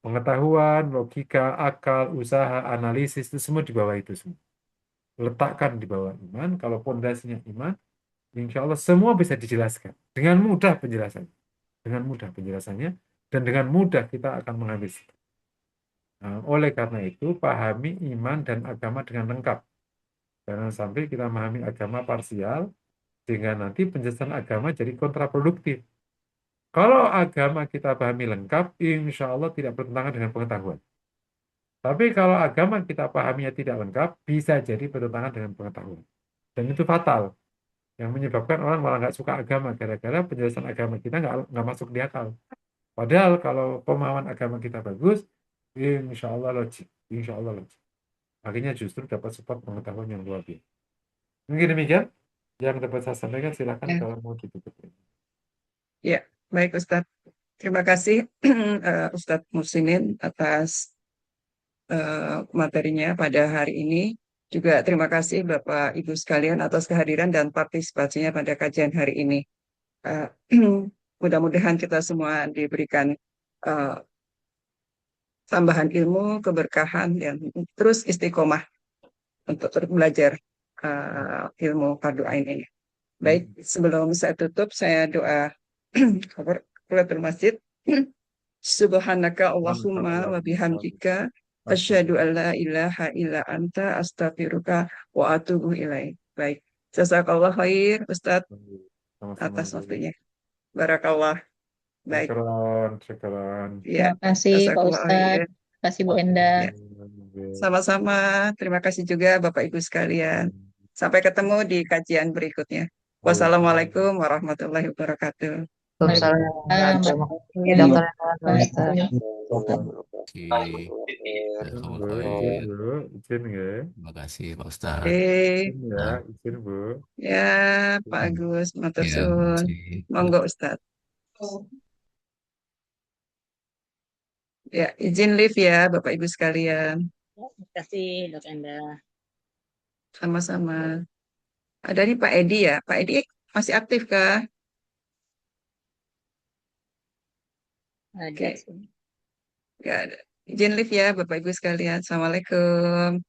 Pengetahuan, logika, akal, usaha, analisis itu semua di bawah itu semua. Letakkan di bawah iman. Kalau pondasinya iman, insya Allah semua bisa dijelaskan dengan mudah penjelasannya, dengan mudah penjelasannya, dan dengan mudah kita akan mengambil sikap. Nah, oleh karena itu, pahami iman dan agama dengan lengkap. Jangan sampai kita memahami agama parsial, sehingga nanti penjelasan agama jadi kontraproduktif. Kalau agama kita pahami lengkap, insya Allah tidak bertentangan dengan pengetahuan. Tapi kalau agama kita pahaminya tidak lengkap, bisa jadi bertentangan dengan pengetahuan. Dan itu fatal, yang menyebabkan orang malah nggak suka agama, gara-gara penjelasan agama kita nggak masuk di akal. Padahal kalau pemahaman agama kita bagus, insya Allah logik. Insya Allah logik. Akhirnya justru dapat support pengetahuan yang luar biasa. Mungkin demikian yang dapat saya sampaikan, silakan Ya, kalau mau ditutup. ya, baik Ustadz. Terima kasih Ustadz Muslimin atas materinya pada hari ini. Juga terima kasih Bapak Ibu sekalian atas kehadiran dan partisipasinya pada kajian hari ini. Eh, Mudah-mudahan kita semua diberikan eh, tambahan ilmu, keberkahan, dan terus istiqomah untuk terus belajar ilmu fardu ain ini. Baik, sebelum saya tutup, saya doa kafaratul masjid. Subhanaka Allahumma wa bihamdika asyhadu an la ilaha illa anta astaghfiruka wa atubu ilaik. Baik. Jazakallah khair Ustadz Sama-sama. atas waktunya. Barakallah. Baik. Syukron, syukron. Ya, Terima kasih Pak jazakallah Ustadz. khair. Terima kasih Bu Enda. Ya, sama-sama. Terima kasih juga Bapak Ibu sekalian. Sampai ketemu di kajian berikutnya. Wassalamualaikum warahmatullahi wabarakatuh. Waalaikumsalam. Terima kasih Iya. Dr. Ustaz. Waalaikumsalam. Izin, Bu, izin ya. Terima kasih Pak Ustadz. Oke, Izin ya, izin Bu. ya Pak Agus, matur Ya, suwun. makasih. Monggo Ustadz. Ya, izin live ya Bapak Ibu sekalian. Terima kasih Dr. Enda. Sama-sama. Ada nih Pak Edi ya. Pak Edi masih aktif kah? Ada Oke, sih. nggak ada. Izin live ya Bapak Ibu sekalian. Assalamualaikum.